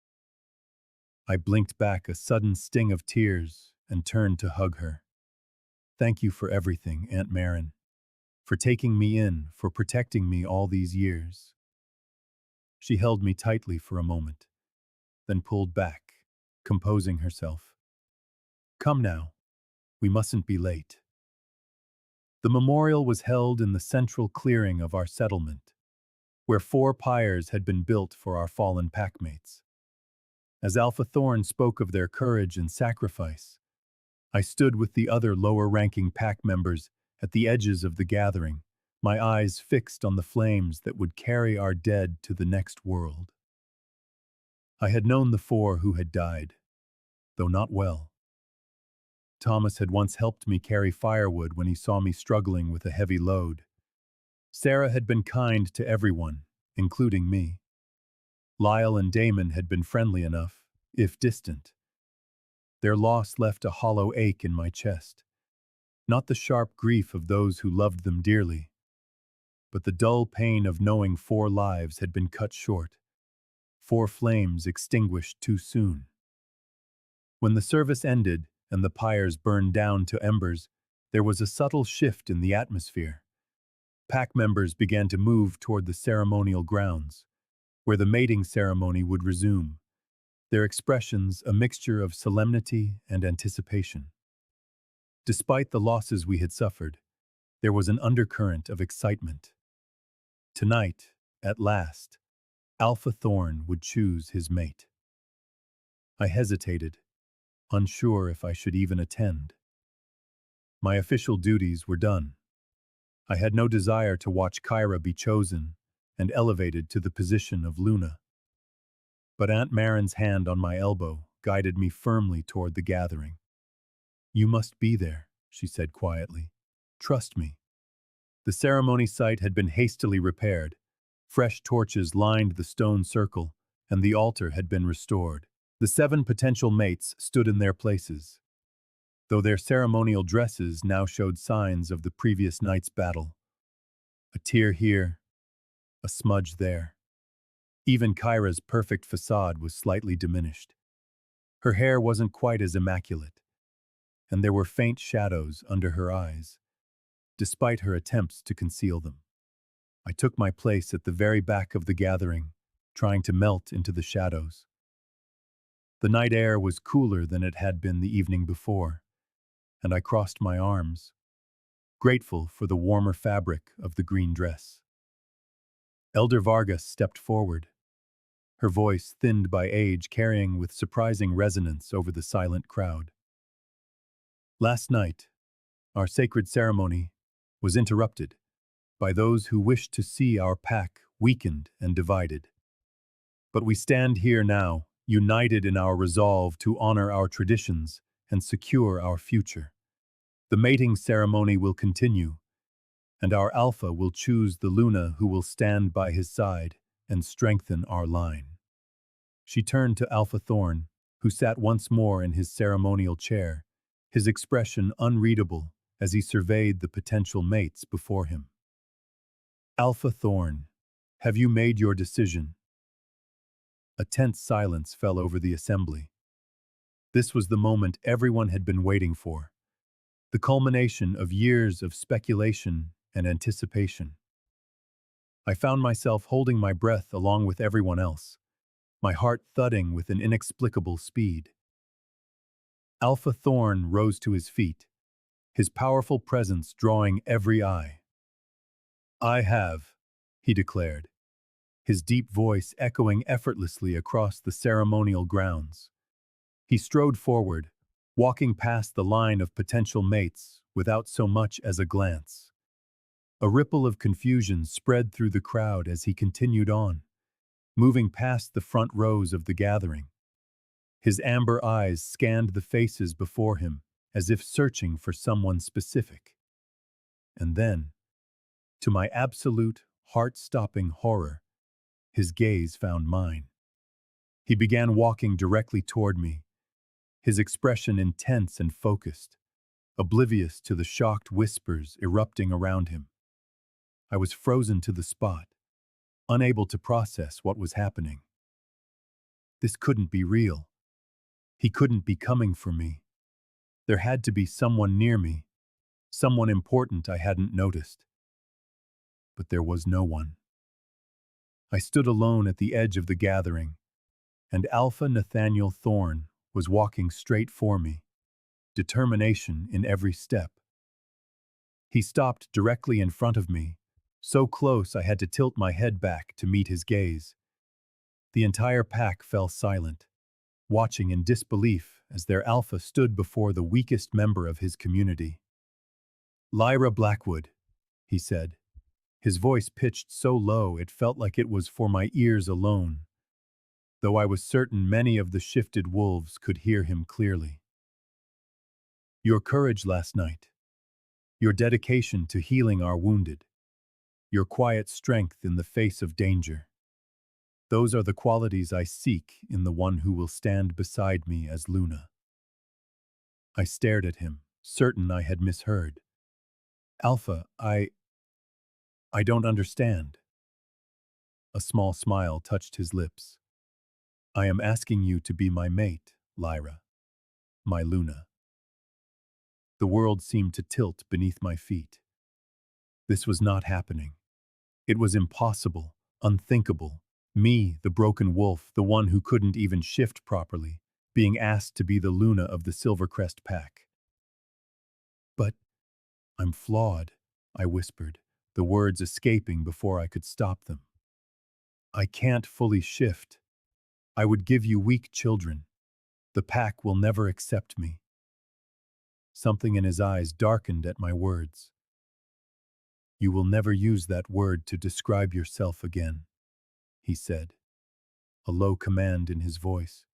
I blinked back a sudden sting of tears and turned to hug her. "Thank you for everything, Aunt Marin. For taking me in, for protecting me all these years." She held me tightly for a moment, then pulled back, composing herself. "Come now, we mustn't be late." The memorial was held in the central clearing of our settlement, where 4 pyres had been built for our fallen packmates. As Alpha Thorn spoke of their courage and sacrifice, I stood with the other lower-ranking pack members at the edges of the gathering, my eyes fixed on the flames that would carry our dead to the next world. I had known the 4 who had died, though not well. Thomas had once helped me carry firewood when he saw me struggling with a heavy load. Sarah had been kind to everyone, including me. Lyle and Damon had been friendly enough, if distant. Their loss left a hollow ache in my chest. Not the sharp grief of those who loved them dearly, but the dull pain of knowing 4 lives had been cut short, 4 flames extinguished too soon. When the service ended and the pyres burned down to embers, there was a subtle shift in the atmosphere. Pack members began to move toward the ceremonial grounds, where the mating ceremony would resume, their expressions a mixture of solemnity and anticipation. Despite the losses we had suffered, there was an undercurrent of excitement. Tonight, at last, Alpha Thorn would choose his mate. I hesitated, unsure if I should even attend. My official duties were done. I had no desire to watch Kyra be chosen and elevated to the position of Luna. But Aunt Marin's hand on my elbow guided me firmly toward the gathering. "You must be there," she said quietly. "Trust me." The ceremony site had been hastily repaired. Fresh torches lined the stone circle, and the altar had been restored. The 7 potential mates stood in their places, though their ceremonial dresses now showed signs of the previous night's battle. A tear here, a smudge there. Even Kyra's perfect facade was slightly diminished. Her hair wasn't quite as immaculate, and there were faint shadows under her eyes, despite her attempts to conceal them. I took my place at the very back of the gathering, trying to melt into the shadows. The night air was cooler than it had been the evening before, and I crossed my arms, grateful for the warmer fabric of the green dress. Elder Vargas stepped forward, her voice thinned by age carrying with surprising resonance over the silent crowd. "Last night, our sacred ceremony was interrupted by those who wished to see our pack weakened and divided. But we stand here now, united in our resolve to honor our traditions and secure our future. The mating ceremony will continue, and our Alpha will choose the Luna who will stand by his side and strengthen our line." She turned to Alpha Thorn, who sat once more in his ceremonial chair, his expression unreadable as he surveyed the potential mates before him. "Alpha Thorn, have you made your decision?" A tense silence fell over the assembly. This was the moment everyone had been waiting for, the culmination of years of speculation and anticipation. I found myself holding my breath along with everyone else, my heart thudding with an inexplicable speed. Alpha Thorn rose to his feet, his powerful presence drawing every eye. "I have," he declared, his deep voice echoing effortlessly across the ceremonial grounds. He strode forward, walking past the line of potential mates without so much as a glance. A ripple of confusion spread through the crowd as he continued on, moving past the front rows of the gathering. His amber eyes scanned the faces before him, as if searching for someone specific. And then, to my absolute, heart-stopping horror, his gaze found mine. He began walking directly toward me, his expression intense and focused, oblivious to the shocked whispers erupting around him. I was frozen to the spot, unable to process what was happening. This couldn't be real. He couldn't be coming for me. There had to be someone near me, someone important I hadn't noticed. But there was no one. I stood alone at the edge of the gathering, and Alpha Nathaniel Thorn was walking straight for me, determination in every step. He stopped directly in front of me, so close I had to tilt my head back to meet his gaze. The entire pack fell silent, watching in disbelief as their alpha stood before the weakest member of his community. "Lyra Blackwood," he said, his voice pitched so low it felt like it was for my ears alone, though I was certain many of the shifted wolves could hear him clearly. "Your courage last night, your dedication to healing our wounded, your quiet strength in the face of danger. Those are the qualities I seek in the one who will stand beside me as Luna." I stared at him, certain I had misheard. "Alpha, I don't understand." A small smile touched his lips. "I am asking you to be my mate, Lyra, my Luna." The world seemed to tilt beneath my feet. This was not happening. It was impossible, unthinkable. Me, the broken wolf, the one who couldn't even shift properly, being asked to be the Luna of the Silvercrest pack. "But I'm flawed," I whispered, the words escaping before I could stop them. "I can't fully shift. I would give you weak children. The pack will never accept me." Something in his eyes darkened at my words. "You will never use that word to describe yourself again," he said, a low command in his voice.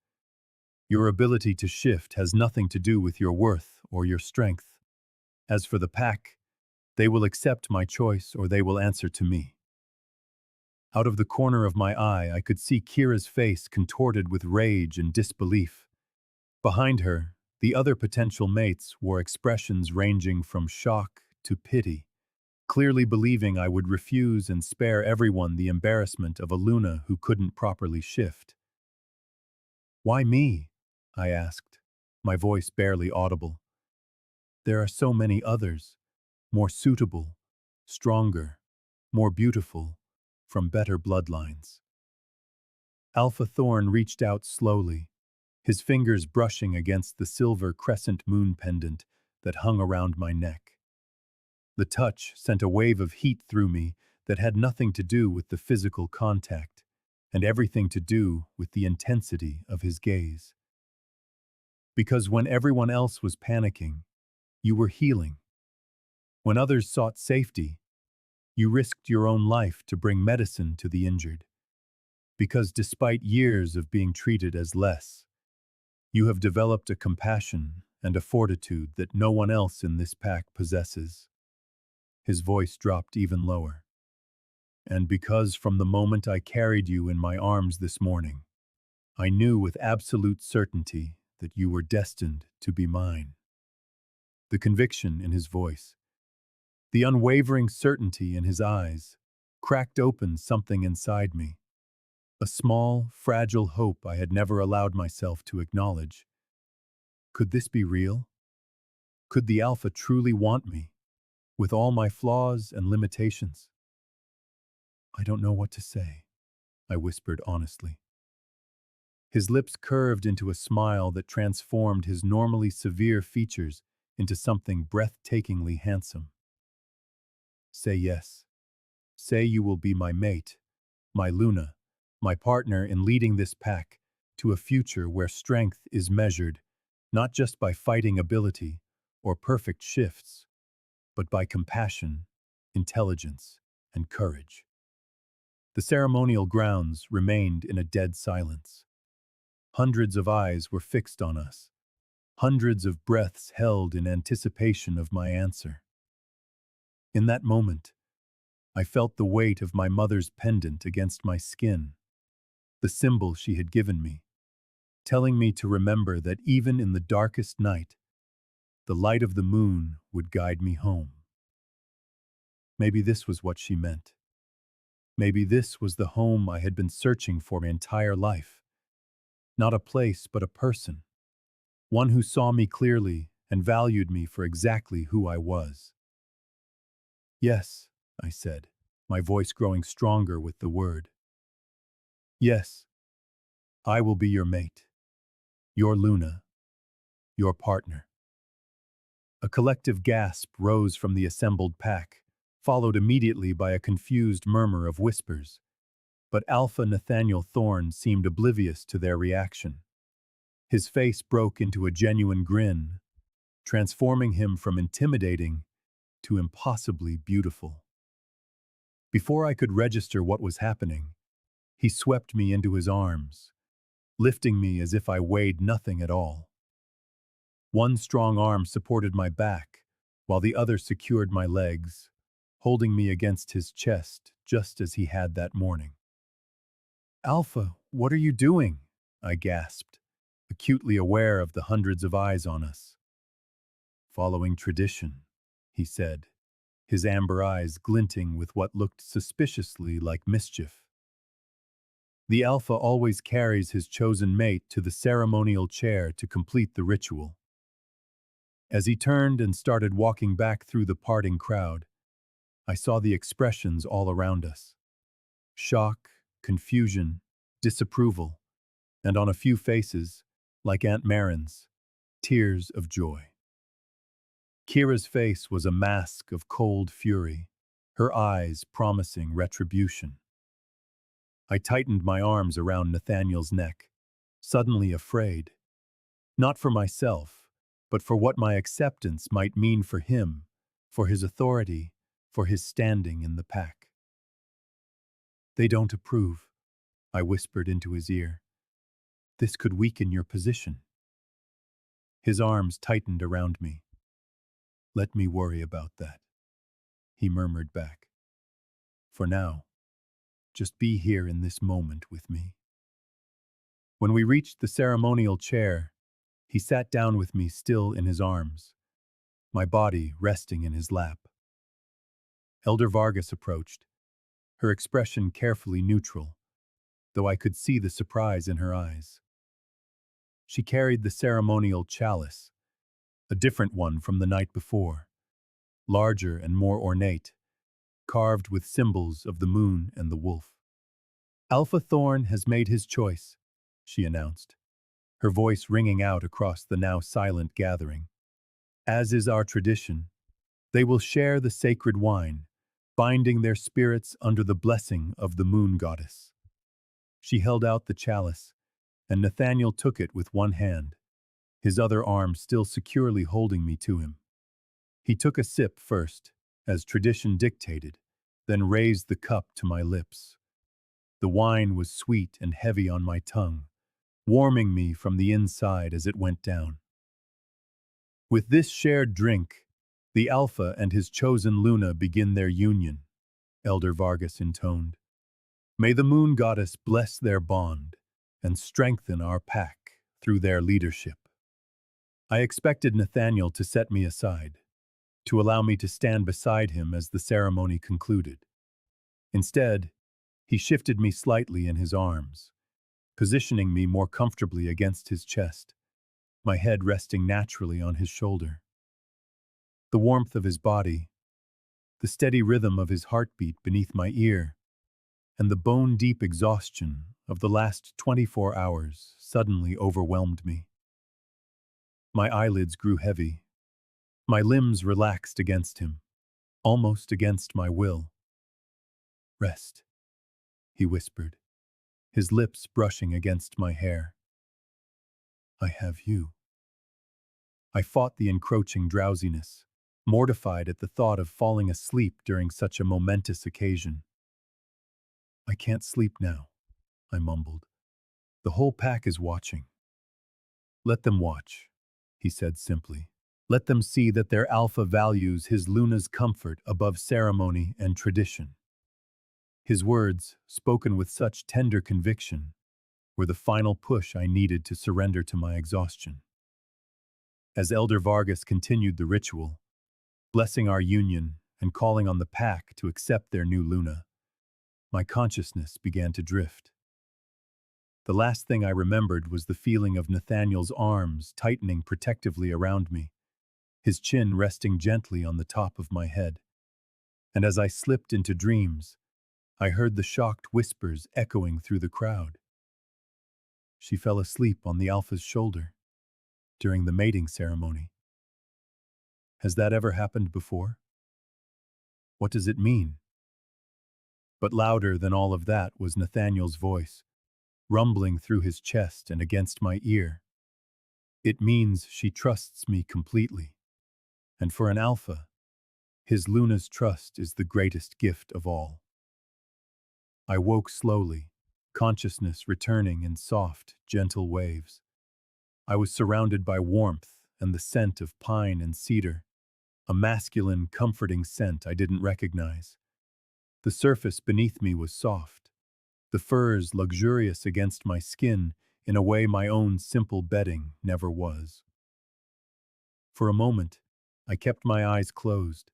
"Your ability to shift has nothing to do with your worth or your strength. As for the pack, they will accept my choice or they will answer to me." Out of the corner of my eye, I could see Kyra's face contorted with rage and disbelief. Behind her, the other potential mates wore expressions ranging from shock to pity, clearly believing I would refuse and spare everyone the embarrassment of a Luna who couldn't properly shift. "Why me?" I asked, my voice barely audible. "There are so many others, more suitable, stronger, more beautiful, from better bloodlines." Alpha Thorn reached out slowly, his fingers brushing against the silver crescent moon pendant that hung around my neck. The touch sent a wave of heat through me that had nothing to do with the physical contact, and everything to do with the intensity of his gaze. Because when everyone else was panicking, you were healing. When others sought safety, you risked your own life to bring medicine to the injured. Because despite years of being treated as less, you have developed a compassion and a fortitude that no one else in this pack possesses. His voice dropped even lower. "And because from the moment I carried you in my arms this morning, I knew with absolute certainty that you were destined to be mine." The conviction in his voice, the unwavering certainty in his eyes, cracked open something inside me. A small, fragile hope I had never allowed myself to acknowledge. Could this be real? Could the Alpha truly want me, with all my flaws and limitations? "I don't know what to say," I whispered honestly. His lips curved into a smile that transformed his normally severe features into something breathtakingly handsome. "Say yes. Say you will be my mate, my Luna, my partner in leading this pack to a future where strength is measured not just by fighting ability or perfect shifts, but by compassion, intelligence, and courage. The ceremonial grounds remained in a dead silence. Hundreds of eyes were fixed on us, hundreds of breaths held in anticipation of my answer. In that moment, I felt the weight of my mother's pendant against my skin, the symbol she had given me, telling me to remember that even in the darkest night, the light of the moon would guide me home. Maybe this was what she meant. Maybe this was the home I had been searching for my entire life. Not a place, but a person. One who saw me clearly and valued me for exactly who I was. Yes, I said, my voice growing stronger with the word. Yes, I will be your mate, your Luna, your partner. A collective gasp rose from the assembled pack, followed immediately by a confused murmur of whispers. But Alpha Nathaniel Thorn seemed oblivious to their reaction. His face broke into a genuine grin, transforming him from intimidating to impossibly beautiful. Before I could register what was happening, he swept me into his arms, lifting me as if I weighed nothing at all. One strong arm supported my back, while the other secured my legs, holding me against his chest just as he had that morning. "Alpha, what are you doing?" I gasped, acutely aware of the hundreds of eyes on us. "Following tradition," he said, his amber eyes glinting with what looked suspiciously like mischief. The Alpha always carries his chosen mate to the ceremonial chair to complete the ritual. As he turned and started walking back through the parting crowd, I saw the expressions all around us. Shock, confusion, disapproval, and on a few faces, like Aunt Marin's, tears of joy. Kyra's face was a mask of cold fury, her eyes promising retribution. I tightened my arms around Nathaniel's neck, suddenly afraid, not for myself, but for what my acceptance might mean for him, for his authority, for his standing in the pack. "They don't approve," I whispered into his ear. "This could weaken your position." His arms tightened around me. "Let me worry about that," he murmured back. "For now, just be here in this moment with me." When we reached the ceremonial chair, he sat down with me still in his arms, my body resting in his lap. Elder Vargas approached, her expression carefully neutral, though I could see the surprise in her eyes. She carried the ceremonial chalice, a different one from the night before, larger and more ornate, carved with symbols of the moon and the wolf. "Alpha Thorn has made his choice," she announced, her voice ringing out across the now silent gathering. "As is our tradition, they will share the sacred wine, binding their spirits under the blessing of the moon goddess." She held out the chalice, and Nathaniel took it with one hand, his other arm still securely holding me to him. He took a sip first, as tradition dictated, then raised the cup to my lips. The wine was sweet and heavy on my tongue, warming me from the inside as it went down. "With this shared drink, the Alpha and his chosen Luna begin their union," Elder Vargas intoned. "May the moon goddess bless their bond and strengthen our pack through their leadership." I expected Nathaniel to set me aside, to allow me to stand beside him as the ceremony concluded. Instead, he shifted me slightly in his arms, positioning me more comfortably against his chest, my head resting naturally on his shoulder. The warmth of his body, the steady rhythm of his heartbeat beneath my ear, and the bone-deep exhaustion of the last 24 hours suddenly overwhelmed me. My eyelids grew heavy, my limbs relaxed against him, almost against my will. "Rest," he whispered, his lips brushing against my hair. "I have you." I fought the encroaching drowsiness, mortified at the thought of falling asleep during such a momentous occasion. "I can't sleep now," I mumbled. "The whole pack is watching." "Let them watch," he said simply. "Let them see that their alpha values his Luna's comfort above ceremony and tradition." His words, spoken with such tender conviction, were the final push I needed to surrender to my exhaustion. As Elder Vargas continued the ritual, blessing our union and calling on the pack to accept their new Luna, my consciousness began to drift. The last thing I remembered was the feeling of Nathaniel's arms tightening protectively around me, his chin resting gently on the top of my head. And as I slipped into dreams, I heard the shocked whispers echoing through the crowd. "She fell asleep on the Alpha's shoulder during the mating ceremony. Has that ever happened before? What does it mean?" But louder than all of that was Nathaniel's voice, rumbling through his chest and against my ear. "It means she trusts me completely. And for an Alpha, his Luna's trust is the greatest gift of all." I woke slowly, consciousness returning in soft, gentle waves. I was surrounded by warmth and the scent of pine and cedar, a masculine, comforting scent I didn't recognize. The surface beneath me was soft, the furs luxurious against my skin in a way my own simple bedding never was. For a moment, I kept my eyes closed,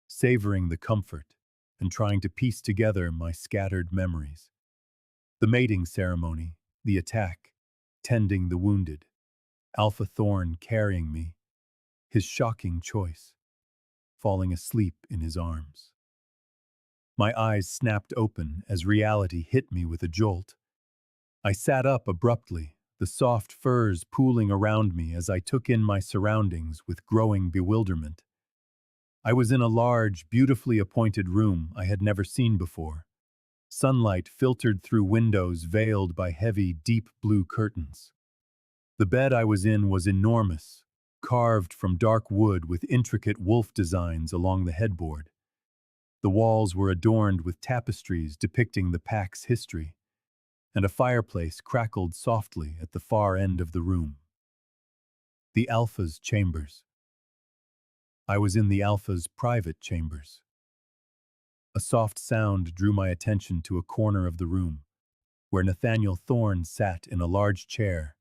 savoring the comfort and trying to piece together my scattered memories. The mating ceremony, the attack, tending the wounded, Alpha Thorn carrying me, his shocking choice, falling asleep in his arms. My eyes snapped open as reality hit me with a jolt. I sat up abruptly, the soft furs pooling around me as I took in my surroundings with growing bewilderment. I was in a large, beautifully appointed room I had never seen before. Sunlight filtered through windows veiled by heavy, deep blue curtains. The bed I was in was enormous, carved from dark wood with intricate wolf designs along the headboard. The walls were adorned with tapestries depicting the pack's history, and a fireplace crackled softly at the far end of the room. The Alpha's chambers. I was in the Alpha's private chambers. A soft sound drew my attention to a corner of the room, where Nathaniel Thorn sat in a large chair,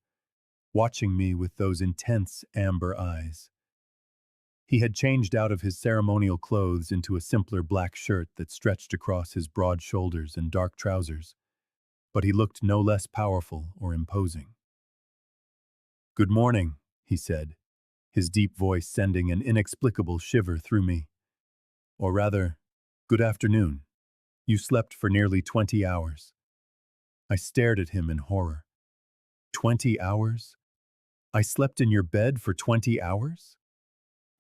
watching me with those intense amber eyes. He had changed out of his ceremonial clothes into a simpler black shirt that stretched across his broad shoulders and dark trousers, but he looked no less powerful or imposing. "Good morning," he said, his deep voice sending an inexplicable shiver through me. "Or rather, good afternoon. You slept for nearly 20 hours." I stared at him in horror. 20 hours? I slept in your bed for 20 hours?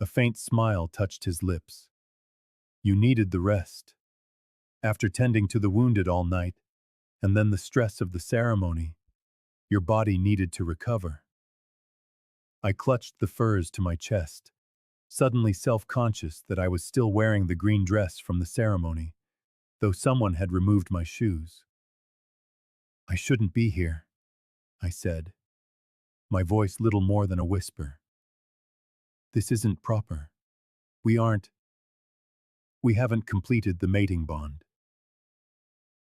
A faint smile touched his lips. "You needed the rest. After tending to the wounded all night, and then the stress of the ceremony, your body needed to recover." I clutched the furs to my chest, suddenly self-conscious that I was still wearing the green dress from the ceremony, though someone had removed my shoes. "I shouldn't be here," I said, my voice little more than a whisper. "This isn't proper. We aren't. We haven't completed the mating bond."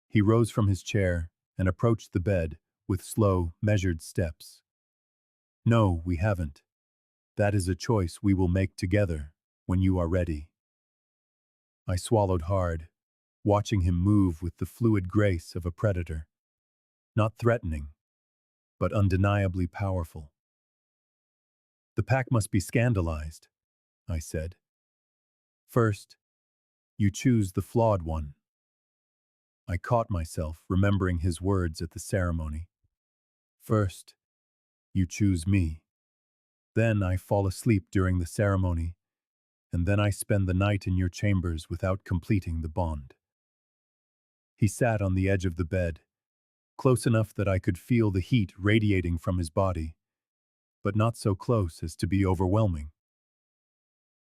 He rose from his chair and approached the bed with slow, measured steps. "No, we haven't. That is a choice we will make together when you are ready." I swallowed hard, watching him move with the fluid grace of a predator. Not threatening, but undeniably powerful. "The pack must be scandalized," I said. "First, you choose the flawed one." I caught myself remembering his words at the ceremony. "First, you choose me. Then I fall asleep during the ceremony, and then I spend the night in your chambers without completing the bond." He sat on the edge of the bed, close enough that I could feel the heat radiating from his body. but not so close as to be overwhelming.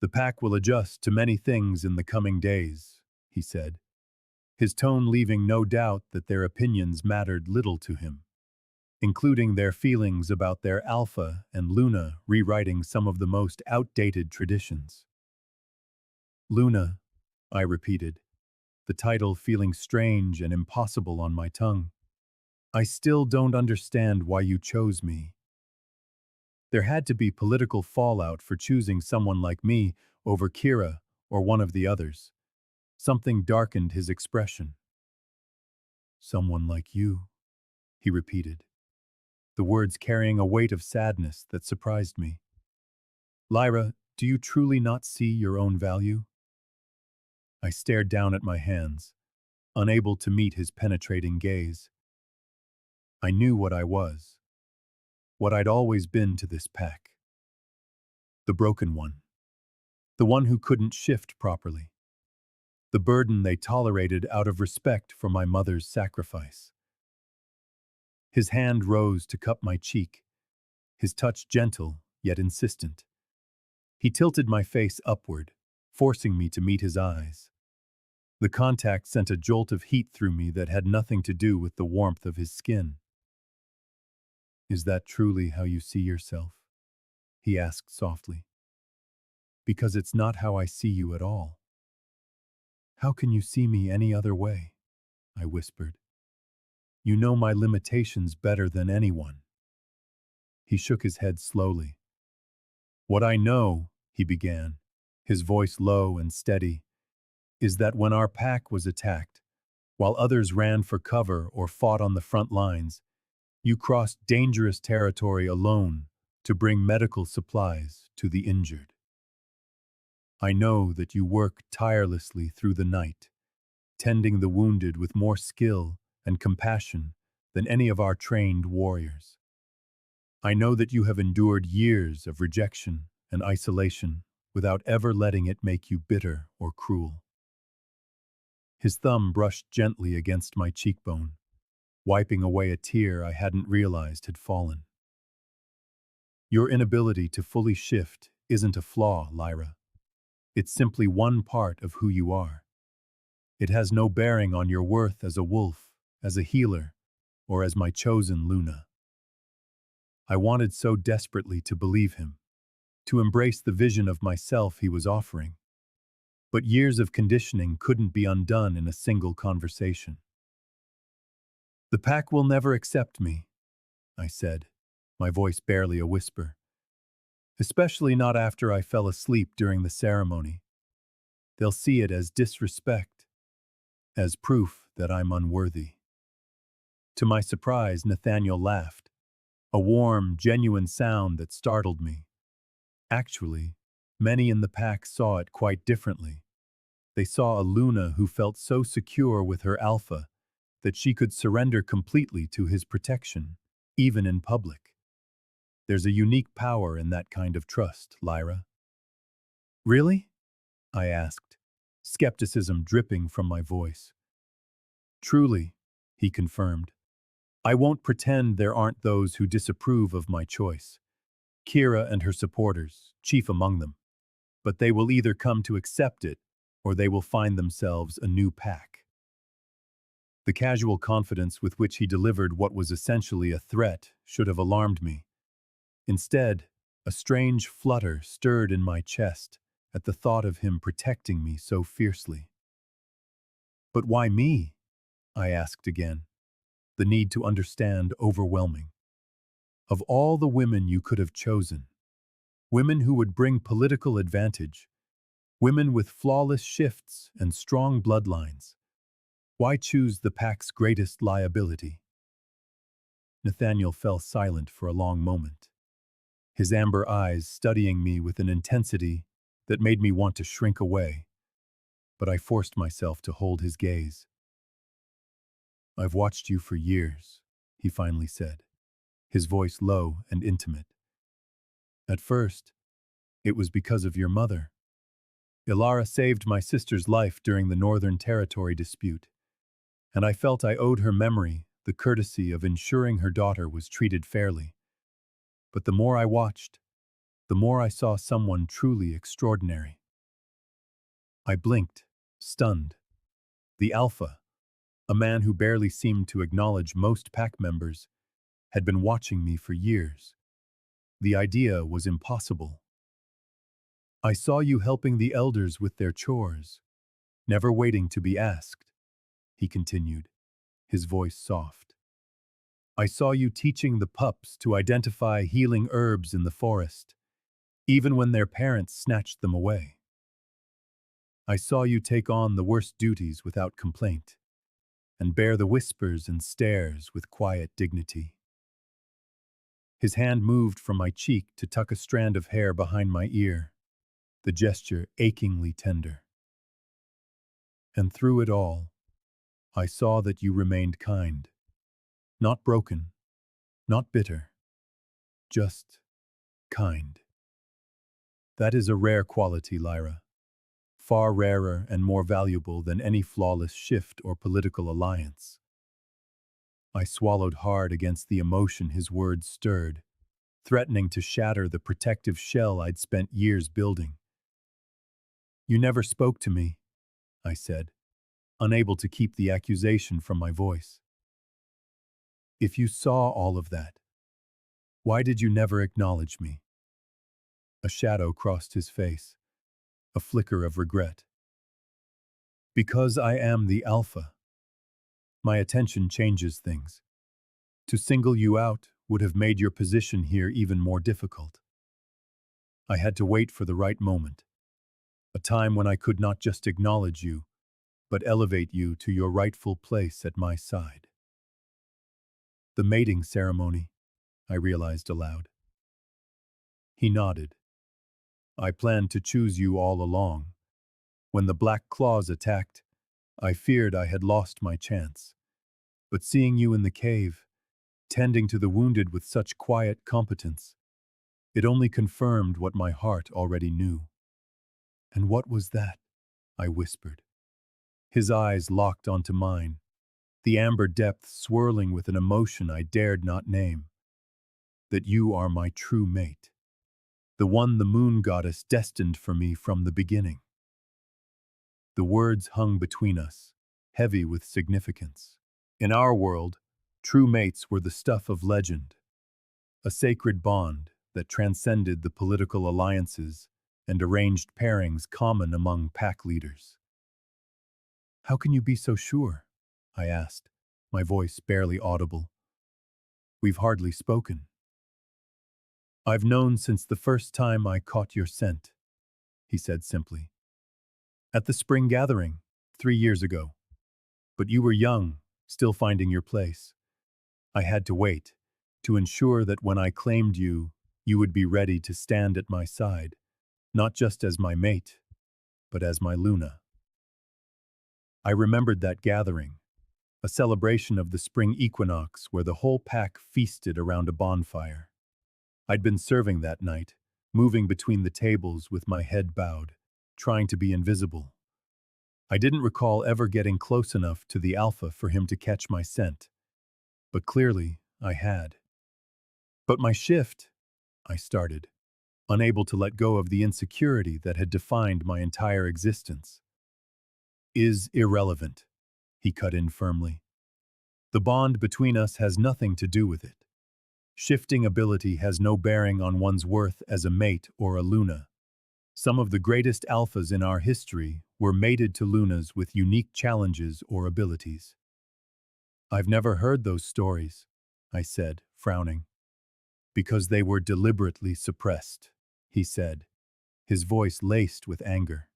The pack will adjust to many things in the coming days, he said, his tone leaving no doubt that their opinions mattered little to him, including their feelings about their Alpha and Luna rewriting some of the most outdated traditions. Luna, I repeated, the title feeling strange and impossible on my tongue. I still don't understand why you chose me. There had to be political fallout for choosing someone like me over Kyra or one of the others. Something darkened his expression. Someone like you, he repeated, the words carrying a weight of sadness that surprised me. Lyra, do you truly not see your own value? I stared down at my hands, unable to meet his penetrating gaze. I knew what I was, what I'd always been to this pack. The broken one. The one who couldn't shift properly. The burden they tolerated out of respect for my mother's sacrifice. His hand rose to cup my cheek, his touch gentle yet insistent. He tilted my face upward, forcing me to meet his eyes. The contact sent a jolt of heat through me that had nothing to do with the warmth of his skin. Is that truly how you see yourself? He asked softly. Because it's not how I see you at all. How can you see me any other way? I whispered. You know my limitations better than anyone. He shook his head slowly. What I know, he began, his voice low and steady, is that when our pack was attacked, while others ran for cover or fought on the front lines, you crossed dangerous territory alone to bring medical supplies to the injured. I know that you work tirelessly through the night, tending the wounded with more skill and compassion than any of our trained warriors. I know that you have endured years of rejection and isolation without ever letting it make you bitter or cruel. His thumb brushed gently against my cheekbone, wiping away a tear I hadn't realized had fallen. Your inability to fully shift isn't a flaw, Lyra. It's simply one part of who you are. It has no bearing on your worth as a wolf, as a healer, or as my chosen Luna. I wanted so desperately to believe him, to embrace the vision of myself he was offering. But years of conditioning couldn't be undone in a single conversation. The pack will never accept me, I said, my voice barely a whisper. Especially not after I fell asleep during the ceremony. They'll see it as disrespect, as proof that I'm unworthy. To my surprise, Nathaniel laughed, a warm, genuine sound that startled me. Actually, many in the pack saw it quite differently. They saw a Luna who felt so secure with her alpha that she could surrender completely to his protection, even in public. There's a unique power in that kind of trust, Lyra. Really? I asked, skepticism dripping from my voice. Truly, he confirmed. I won't pretend there aren't those who disapprove of my choice. Kyra and her supporters, chief among them. But they will either come to accept it, or they will find themselves a new pack. The casual confidence with which he delivered what was essentially a threat should have alarmed me. Instead, a strange flutter stirred in my chest at the thought of him protecting me so fiercely. But why me? I asked again, the need to understand overwhelming. Of all the women you could have chosen, women who would bring political advantage, women with flawless shifts and strong bloodlines, why choose the pack's greatest liability? Nathaniel fell silent for a long moment, his amber eyes studying me with an intensity that made me want to shrink away, but I forced myself to hold his gaze. I've watched you for years, he finally said, his voice low and intimate. At first, it was because of your mother. Lyra saved my sister's life during the Northern Territory dispute, and I felt I owed her memory the courtesy of ensuring her daughter was treated fairly. But the more I watched, the more I saw someone truly extraordinary. I blinked, stunned. The Alpha, a man who barely seemed to acknowledge most pack members, had been watching me for years. The idea was impossible. I saw you helping the elders with their chores, never waiting to be asked, he continued, his voice soft. I saw you teaching the pups to identify healing herbs in the forest, even when their parents snatched them away. I saw you take on the worst duties without complaint, and bear the whispers and stares with quiet dignity. His hand moved from my cheek to tuck a strand of hair behind my ear, the gesture achingly tender. And through it all, I saw that you remained kind, not broken, not bitter, just kind. That is a rare quality, Lyra, far rarer and more valuable than any flawless shift or political alliance. I swallowed hard against the emotion his words stirred, threatening to shatter the protective shell I'd spent years building. You never spoke to me, I said, unable to keep the accusation from my voice. If you saw all of that, why did you never acknowledge me? A shadow crossed his face, a flicker of regret. Because I am the Alpha. My attention changes things. To single you out would have made your position here even more difficult. I had to wait for the right moment, a time when I could not just acknowledge you, but elevate you to your rightful place at my side. The mating ceremony, I realized aloud. He nodded. I planned to choose you all along. When the black claws attacked, I feared I had lost my chance. But seeing you in the cave, tending to the wounded with such quiet competence, it only confirmed what my heart already knew. And what was that? I whispered. His eyes locked onto mine, the amber depths swirling with an emotion I dared not name. That you are my true mate, the one the moon goddess destined for me from the beginning. The words hung between us, heavy with significance. In our world, true mates were the stuff of legend, a sacred bond that transcended the political alliances and arranged pairings common among pack leaders. How can you be so sure? I asked, my voice barely audible. We've hardly spoken. I've known since the first time I caught your scent, he said simply. At the spring gathering, 3 years ago. But you were young, still finding your place. I had to wait, to ensure that when I claimed you, you would be ready to stand at my side, not just as my mate, but as my Luna. I remembered that gathering, a celebration of the spring equinox where the whole pack feasted around a bonfire. I'd been serving that night, moving between the tables with my head bowed, trying to be invisible. I didn't recall ever getting close enough to the Alpha for him to catch my scent, but clearly I had. But my shift, I started, unable to let go of the insecurity that had defined my entire existence. Is irrelevant, he cut in firmly. The bond between us has nothing to do with it. Shifting ability has no bearing on one's worth as a mate or a Luna. Some of the greatest alphas in our history were mated to Lunas with unique challenges or abilities. I've never heard those stories, I said, frowning. Because they were deliberately suppressed, he said, his voice laced with anger.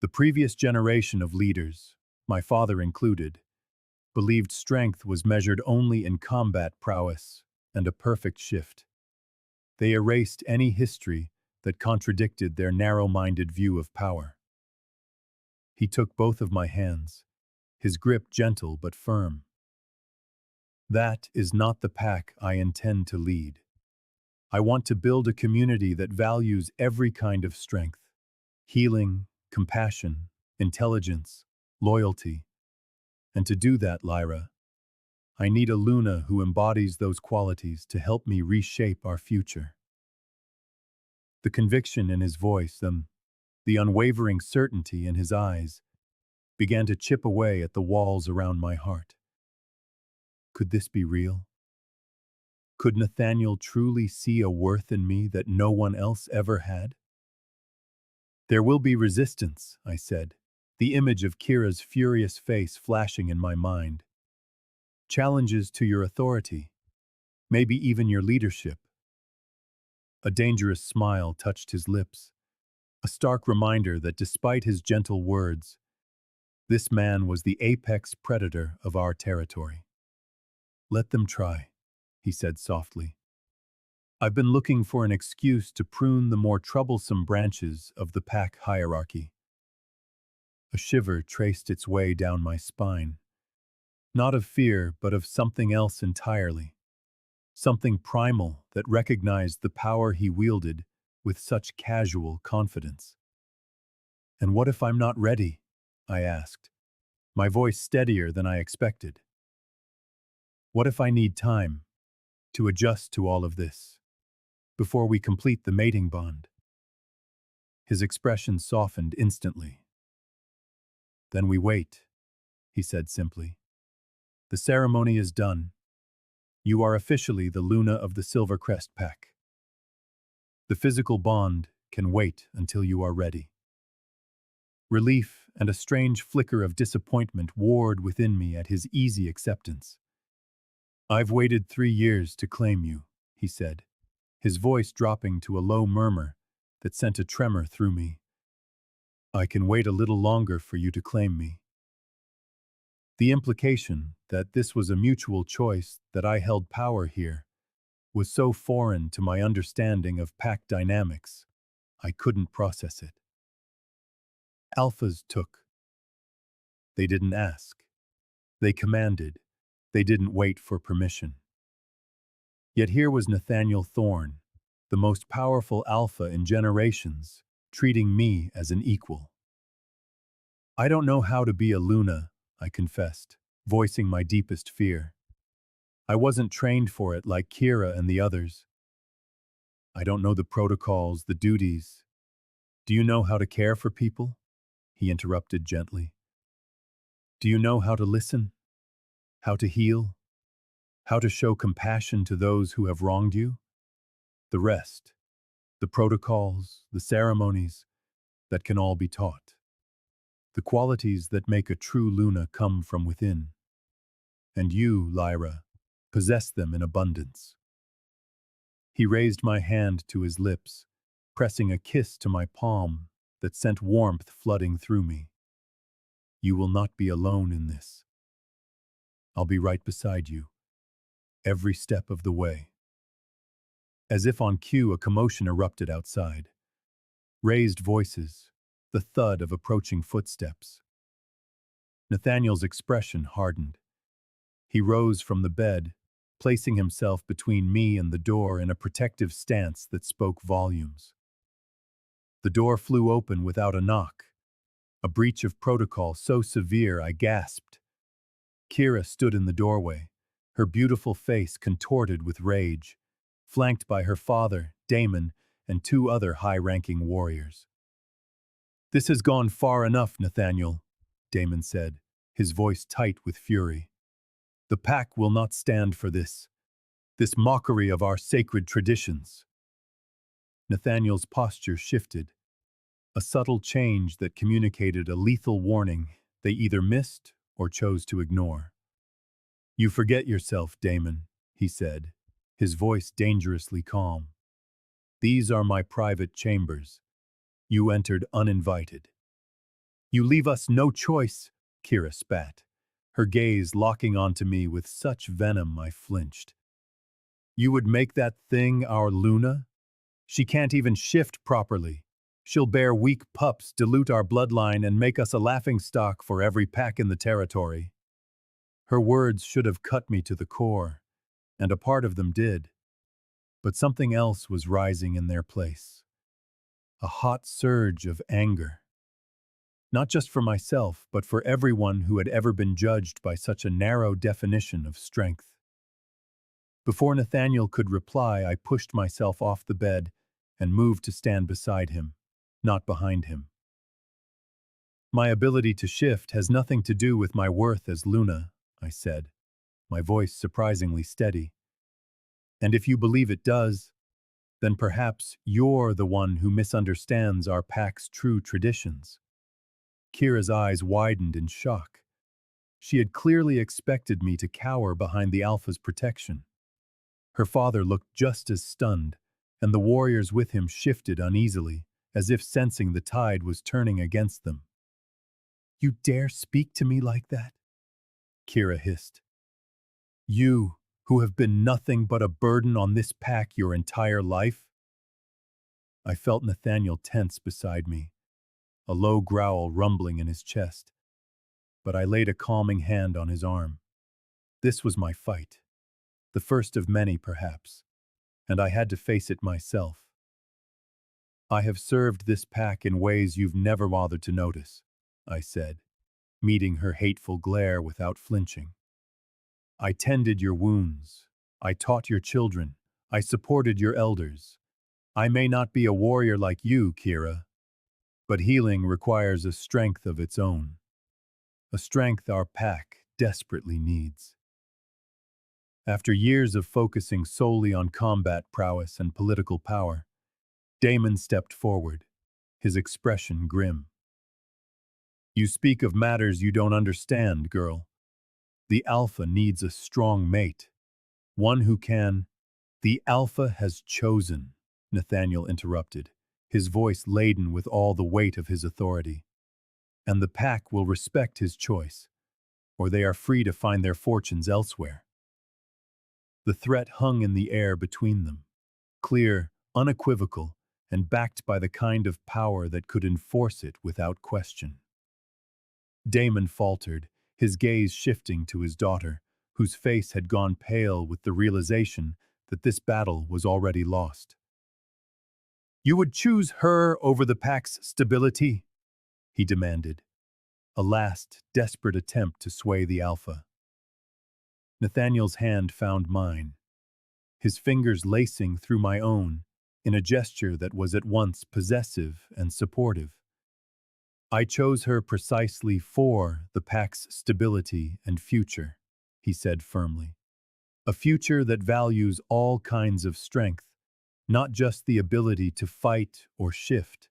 The previous generation of leaders, my father included, believed strength was measured only in combat prowess and a perfect shift. They erased any history that contradicted their narrow-minded view of power. He took both of my hands, his grip gentle but firm. That is not the pack I intend to lead. I want to build a community that values every kind of strength: healing, compassion, intelligence, loyalty. And to do that, Lyra, I need a Luna who embodies those qualities to help me reshape our future. The conviction in his voice, the unwavering certainty in his eyes, began to chip away at the walls around my heart. Could this be real? Could Nathaniel truly see a worth in me that no one else ever had? There will be resistance, I said, the image of Kyra's furious face flashing in my mind. Challenges to your authority, maybe even your leadership. A dangerous smile touched his lips, a stark reminder that despite his gentle words, this man was the apex predator of our territory. Let them try, he said softly. I've been looking for an excuse to prune the more troublesome branches of the pack hierarchy. A shiver traced its way down my spine. Not of fear, but of something else entirely. Something primal that recognized the power he wielded with such casual confidence. And what if I'm not ready? I asked, my voice steadier than I expected. What if I need time to adjust to all of this before we complete the mating bond? His expression softened instantly. Then we wait, he said simply. The ceremony is done. You are officially the Luna of the Silvercrest pack. The physical bond can wait until you are ready. Relief and a strange flicker of disappointment warred within me at his easy acceptance. I've waited 3 years to claim you, he said, his voice dropping to a low murmur that sent a tremor through me. I can wait a little longer for you to claim me. The implication that this was a mutual choice, that I held power here, was so foreign to my understanding of pack dynamics, I couldn't process it. Alphas took. They didn't ask. They commanded. They didn't wait for permission. Yet here was Nathaniel Thorn, the most powerful alpha in generations, treating me as an equal. I don't know how to be a Luna, I confessed, voicing my deepest fear. I wasn't trained for it like Kyra and the others. I don't know the protocols, the duties. Do you know how to care for people? He interrupted gently. Do you know how to listen? How to heal? How to show compassion to those who have wronged you? The rest, the protocols, the ceremonies, that can all be taught. The qualities that make a true Luna come from within. And you, Lyra, possess them in abundance. He raised my hand to his lips, pressing a kiss to my palm that sent warmth flooding through me. You will not be alone in this. I'll be right beside you, every step of the way. As if on cue, a commotion erupted outside. Raised voices, the thud of approaching footsteps. Nathaniel's expression hardened. He rose from the bed, placing himself between me and the door in a protective stance that spoke volumes. The door flew open without a knock, a breach of protocol so severe I gasped. Kyra stood in the doorway, her beautiful face contorted with rage, flanked by her father, Damon, and 2 other high-ranking warriors. This has gone far enough, Nathaniel, Damon said, his voice tight with fury. The pack will not stand for this mockery of our sacred traditions. Nathaniel's posture shifted, a subtle change that communicated a lethal warning they either missed or chose to ignore. You forget yourself, Damon, he said, his voice dangerously calm. These are my private chambers. You entered uninvited. You leave us no choice, Kyra spat, her gaze locking onto me with such venom I flinched. You would make that thing our Luna? She can't even shift properly. She'll bear weak pups, dilute our bloodline, and make us a laughingstock for every pack in the territory. Her words should have cut me to the core, and a part of them did. But something else was rising in their place. A hot surge of anger. Not just for myself, but for everyone who had ever been judged by such a narrow definition of strength. Before Nathaniel could reply, I pushed myself off the bed and moved to stand beside him, not behind him. My ability to shift has nothing to do with my worth as Luna, I said, my voice surprisingly steady. And if you believe it does, then perhaps you're the one who misunderstands our pack's true traditions. Kyra's eyes widened in shock. She had clearly expected me to cower behind the Alpha's protection. Her father looked just as stunned, and the warriors with him shifted uneasily, as if sensing the tide was turning against them. "You dare speak to me like that?" Kyra hissed. "You, who have been nothing but a burden on this pack your entire life?" I felt Nathaniel tense beside me, a low growl rumbling in his chest, but I laid a calming hand on his arm. This was my fight, the first of many perhaps, and I had to face it myself. "I have served this pack in ways you've never bothered to notice," I said, meeting her hateful glare without flinching. "I tended your wounds. I taught your children. I supported your elders. I may not be a warrior like you, Kyra, but healing requires a strength of its own. A strength our pack desperately needs." After years of focusing solely on combat prowess and political power, Damon stepped forward, his expression grim. "You speak of matters you don't understand, girl. The Alpha needs a strong mate, one who can—" "The Alpha has chosen," Nathaniel interrupted, his voice laden with all the weight of his authority. "And the pack will respect his choice, or they are free to find their fortunes elsewhere." The threat hung in the air between them, clear, unequivocal, and backed by the kind of power that could enforce it without question. Damon faltered, his gaze shifting to his daughter, whose face had gone pale with the realization that this battle was already lost. "You would choose her over the pack's stability?" he demanded, a last, desperate attempt to sway the Alpha. Nathaniel's hand found mine, his fingers lacing through my own, in a gesture that was at once possessive and supportive. "I chose her precisely for the pack's stability and future," he said firmly. "A future that values all kinds of strength, not just the ability to fight or shift.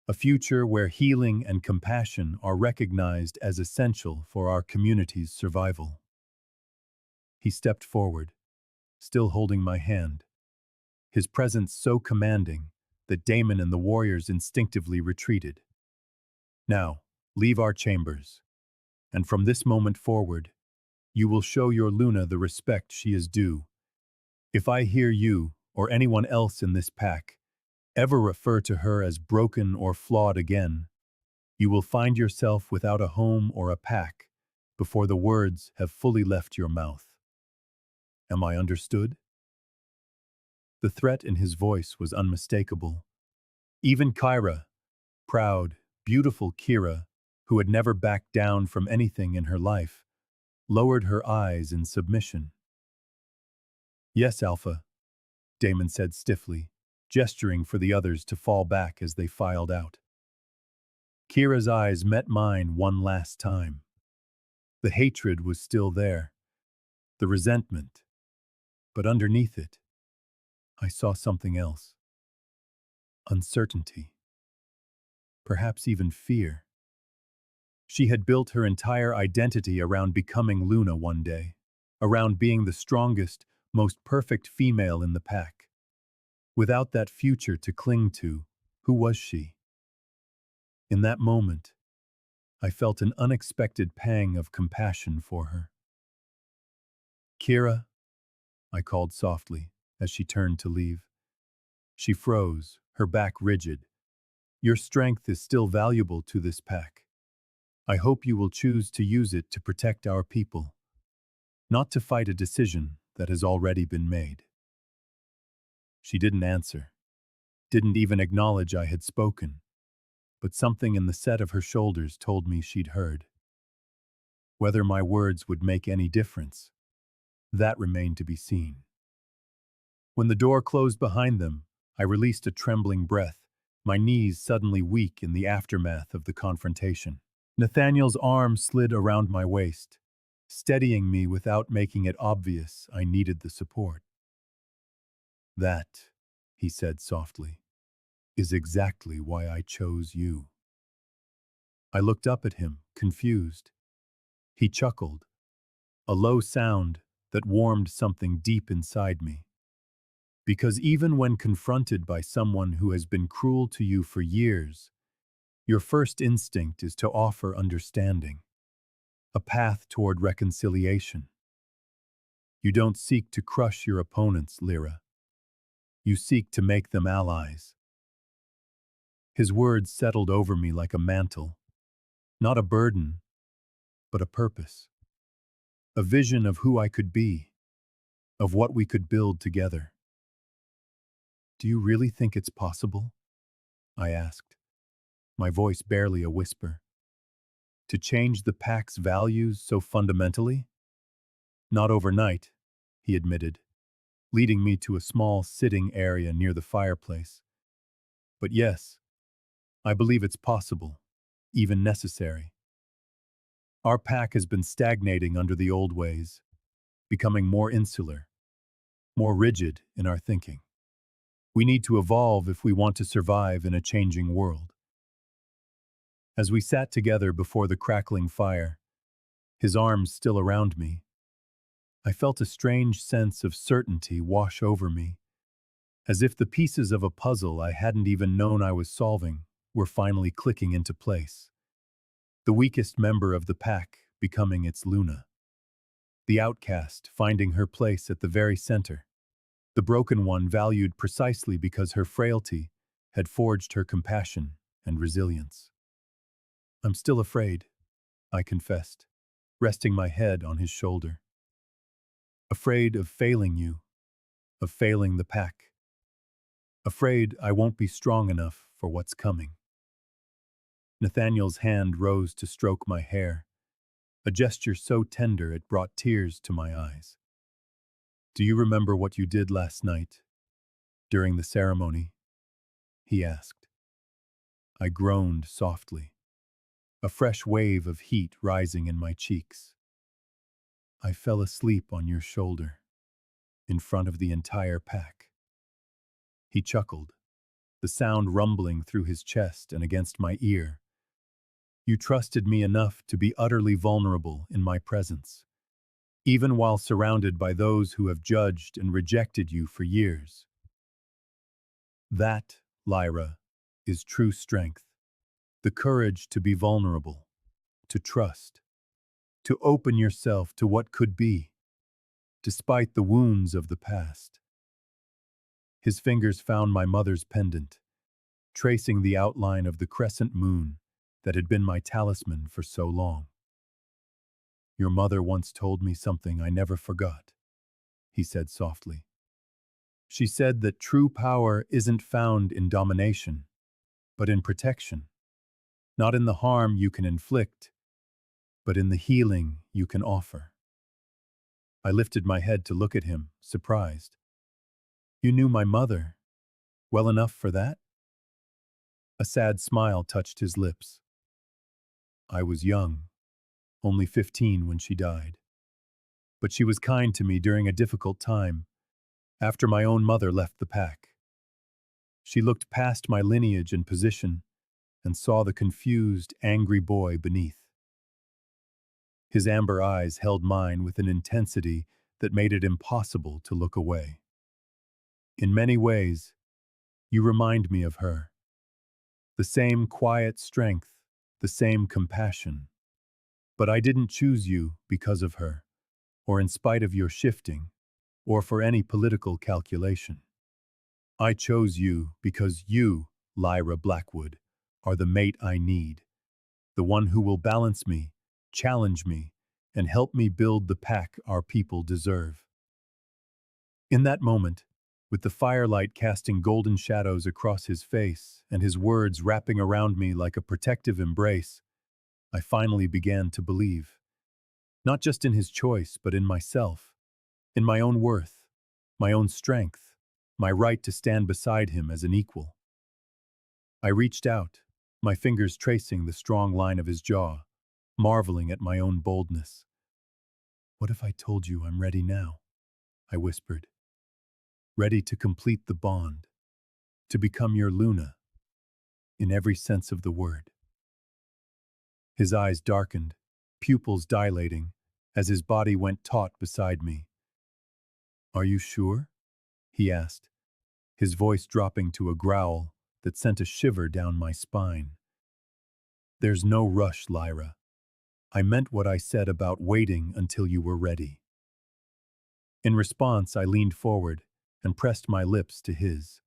A future where healing and compassion are recognized as essential for our community's survival." He stepped forward, still holding my hand, his presence so commanding that Damon and the warriors instinctively retreated. "Now, leave our chambers, and from this moment forward, you will show your Luna the respect she is due. If I hear you, or anyone else in this pack, ever refer to her as broken or flawed again, you will find yourself without a home or a pack before the words have fully left your mouth. Am I understood?" The threat in his voice was unmistakable. Even Kyra, proud, beautiful Kyra, who had never backed down from anything in her life, lowered her eyes in submission. "Yes, Alpha," Damon said stiffly, gesturing for the others to fall back as they filed out. Kyra's eyes met mine one last time. The hatred was still there, the resentment, but underneath it, I saw something else. Uncertainty. Perhaps even fear. She had built her entire identity around becoming Luna one day, around being the strongest, most perfect female in the pack. Without that future to cling to, who was she? In that moment, I felt an unexpected pang of compassion for her. "Kyra," I called softly as she turned to leave. She froze, her back rigid. "Your strength is still valuable to this pack. I hope you will choose to use it to protect our people, not to fight a decision that has already been made." She didn't answer, didn't even acknowledge I had spoken. but something in the set of her shoulders told me she'd heard. Whether my words would make any difference, that remained to be seen. When the door closed behind them, I released a trembling breath, my knees suddenly weak in the aftermath of the confrontation. Nathaniel's arm slid around my waist, steadying me without making it obvious I needed the support. "That," he said softly, "is exactly why I chose you." I looked up at him, confused. He chuckled, a low sound that warmed something deep inside me. Because even when confronted by someone who has been cruel to you for years, your first instinct is to offer understanding, a path toward reconciliation. You don't seek to crush your opponents, Lyra. You seek to make them allies. His words settled over me like a mantle, not a burden, but a purpose. A vision of who I could be, of what we could build together. "Do you really think it's possible?" I asked, my voice barely a whisper. "To change the pack's values so fundamentally?" "Not overnight," he admitted, leading me to a small sitting area near the fireplace. "But yes, I believe it's possible, even necessary. Our pack has been stagnating under the old ways, becoming more insular, more rigid in our thinking. We need to evolve if we want to survive in a changing world." As we sat together before the crackling fire, his arms still around me, I felt a strange sense of certainty wash over me, as if the pieces of a puzzle I hadn't even known I was solving were finally clicking into place. The weakest member of the pack becoming its Luna. The outcast finding her place at the very center. The broken one valued precisely because her frailty had forged her compassion and resilience. "I'm still afraid," I confessed, resting my head on his shoulder. "Afraid of failing you, of failing the pack. Afraid I won't be strong enough for what's coming." Nathaniel's hand rose to stroke my hair, a gesture so tender it brought tears to my eyes. "Do you remember what you did last night, during the ceremony?" he asked. I groaned softly, a fresh wave of heat rising in my cheeks. "I fell asleep on your shoulder, in front of the entire pack." He chuckled, the sound rumbling through his chest and against my ear. "You trusted me enough to be utterly vulnerable in my presence, even while surrounded by those who have judged and rejected you for years. That, Lyra, is true strength. The courage to be vulnerable, to trust, to open yourself to what could be, despite the wounds of the past." His fingers found my mother's pendant, tracing the outline of the crescent moon that had been my talisman for so long. "Your mother once told me something I never forgot," he said softly. "She said that true power isn't found in domination, but in protection. Not in the harm you can inflict, but in the healing you can offer." I lifted my head to look at him, surprised. "You knew my mother well enough for that?" A sad smile touched his lips. "I was young, only 15 when she died. But she was kind to me during a difficult time, after my own mother left the pack. She looked past my lineage and position and saw the confused, angry boy beneath." His amber eyes held mine with an intensity that made it impossible to look away. "In many ways, you remind me of her. The same quiet strength, the same compassion. But I didn't choose you because of her, or in spite of your shifting, or for any political calculation. I chose you because you, Lyra Blackwood, are the mate I need, the one who will balance me, challenge me, and help me build the pack our people deserve." In that moment, with the firelight casting golden shadows across his face and his words wrapping around me like a protective embrace, I finally began to believe. Not just in his choice, but in myself, in my own worth, my own strength, my right to stand beside him as an equal. I reached out, my fingers tracing the strong line of his jaw, marveling at my own boldness. "What if I told you I'm ready now?" I whispered. "Ready to complete the bond, to become your Luna, in every sense of the word." His eyes darkened, pupils dilating, as his body went taut beside me. "Are you sure?" he asked, his voice dropping to a growl that sent a shiver down my spine. "There's no rush, Lyra. I meant what I said about waiting until you were ready." In response, I leaned forward and pressed my lips to his.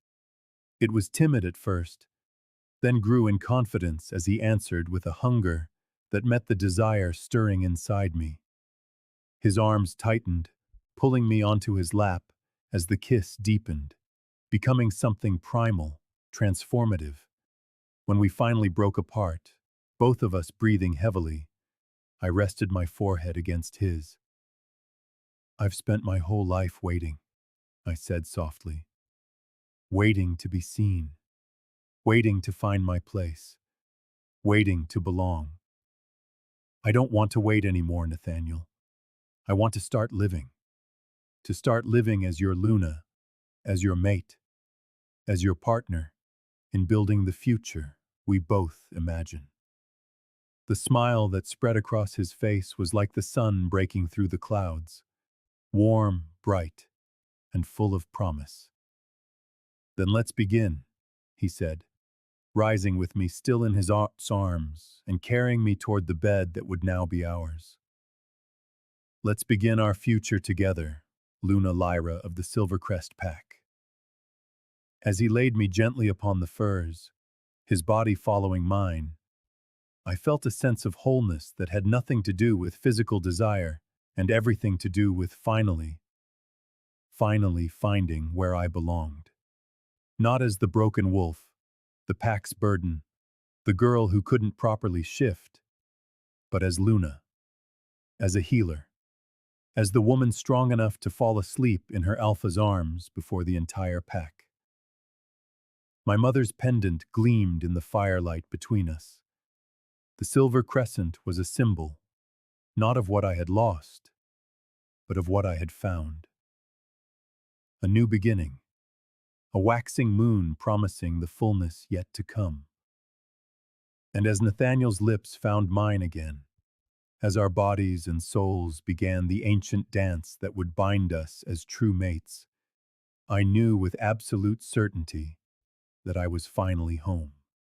It was timid at first, then grew in confidence as he answered with a hunger that met the desire stirring inside me. His arms tightened, pulling me onto his lap as the kiss deepened, becoming something primal, transformative. When we finally broke apart, both of us breathing heavily, I rested my forehead against his. "I've spent my whole life waiting," I said softly. "Waiting to be seen, waiting to find my place, waiting to belong. I don't want to wait anymore, Nathaniel. I want to start living. To start living as your Luna, as your mate, as your partner, in building the future we both imagine." The smile that spread across his face was like the sun breaking through the clouds, warm, bright, and full of promise. "Then let's begin," he said, rising with me still in his arms and carrying me toward the bed that would now be ours. "Let's begin our future together, Luna Lyra of the Silvercrest pack." As he laid me gently upon the furs, his body following mine, I felt a sense of wholeness that had nothing to do with physical desire and everything to do with finally finding where I belonged. Not as the broken wolf, the pack's burden, the girl who couldn't properly shift, but as Luna, as a healer, as the woman strong enough to fall asleep in her alpha's arms before the entire pack. My mother's pendant gleamed in the firelight between us. The silver crescent was a symbol, not of what I had lost, but of what I had found. A new beginning, a waxing moon promising the fullness yet to come. And as Nathaniel's lips found mine again, as our bodies and souls began the ancient dance that would bind us as true mates, I knew with absolute certainty that I was finally home.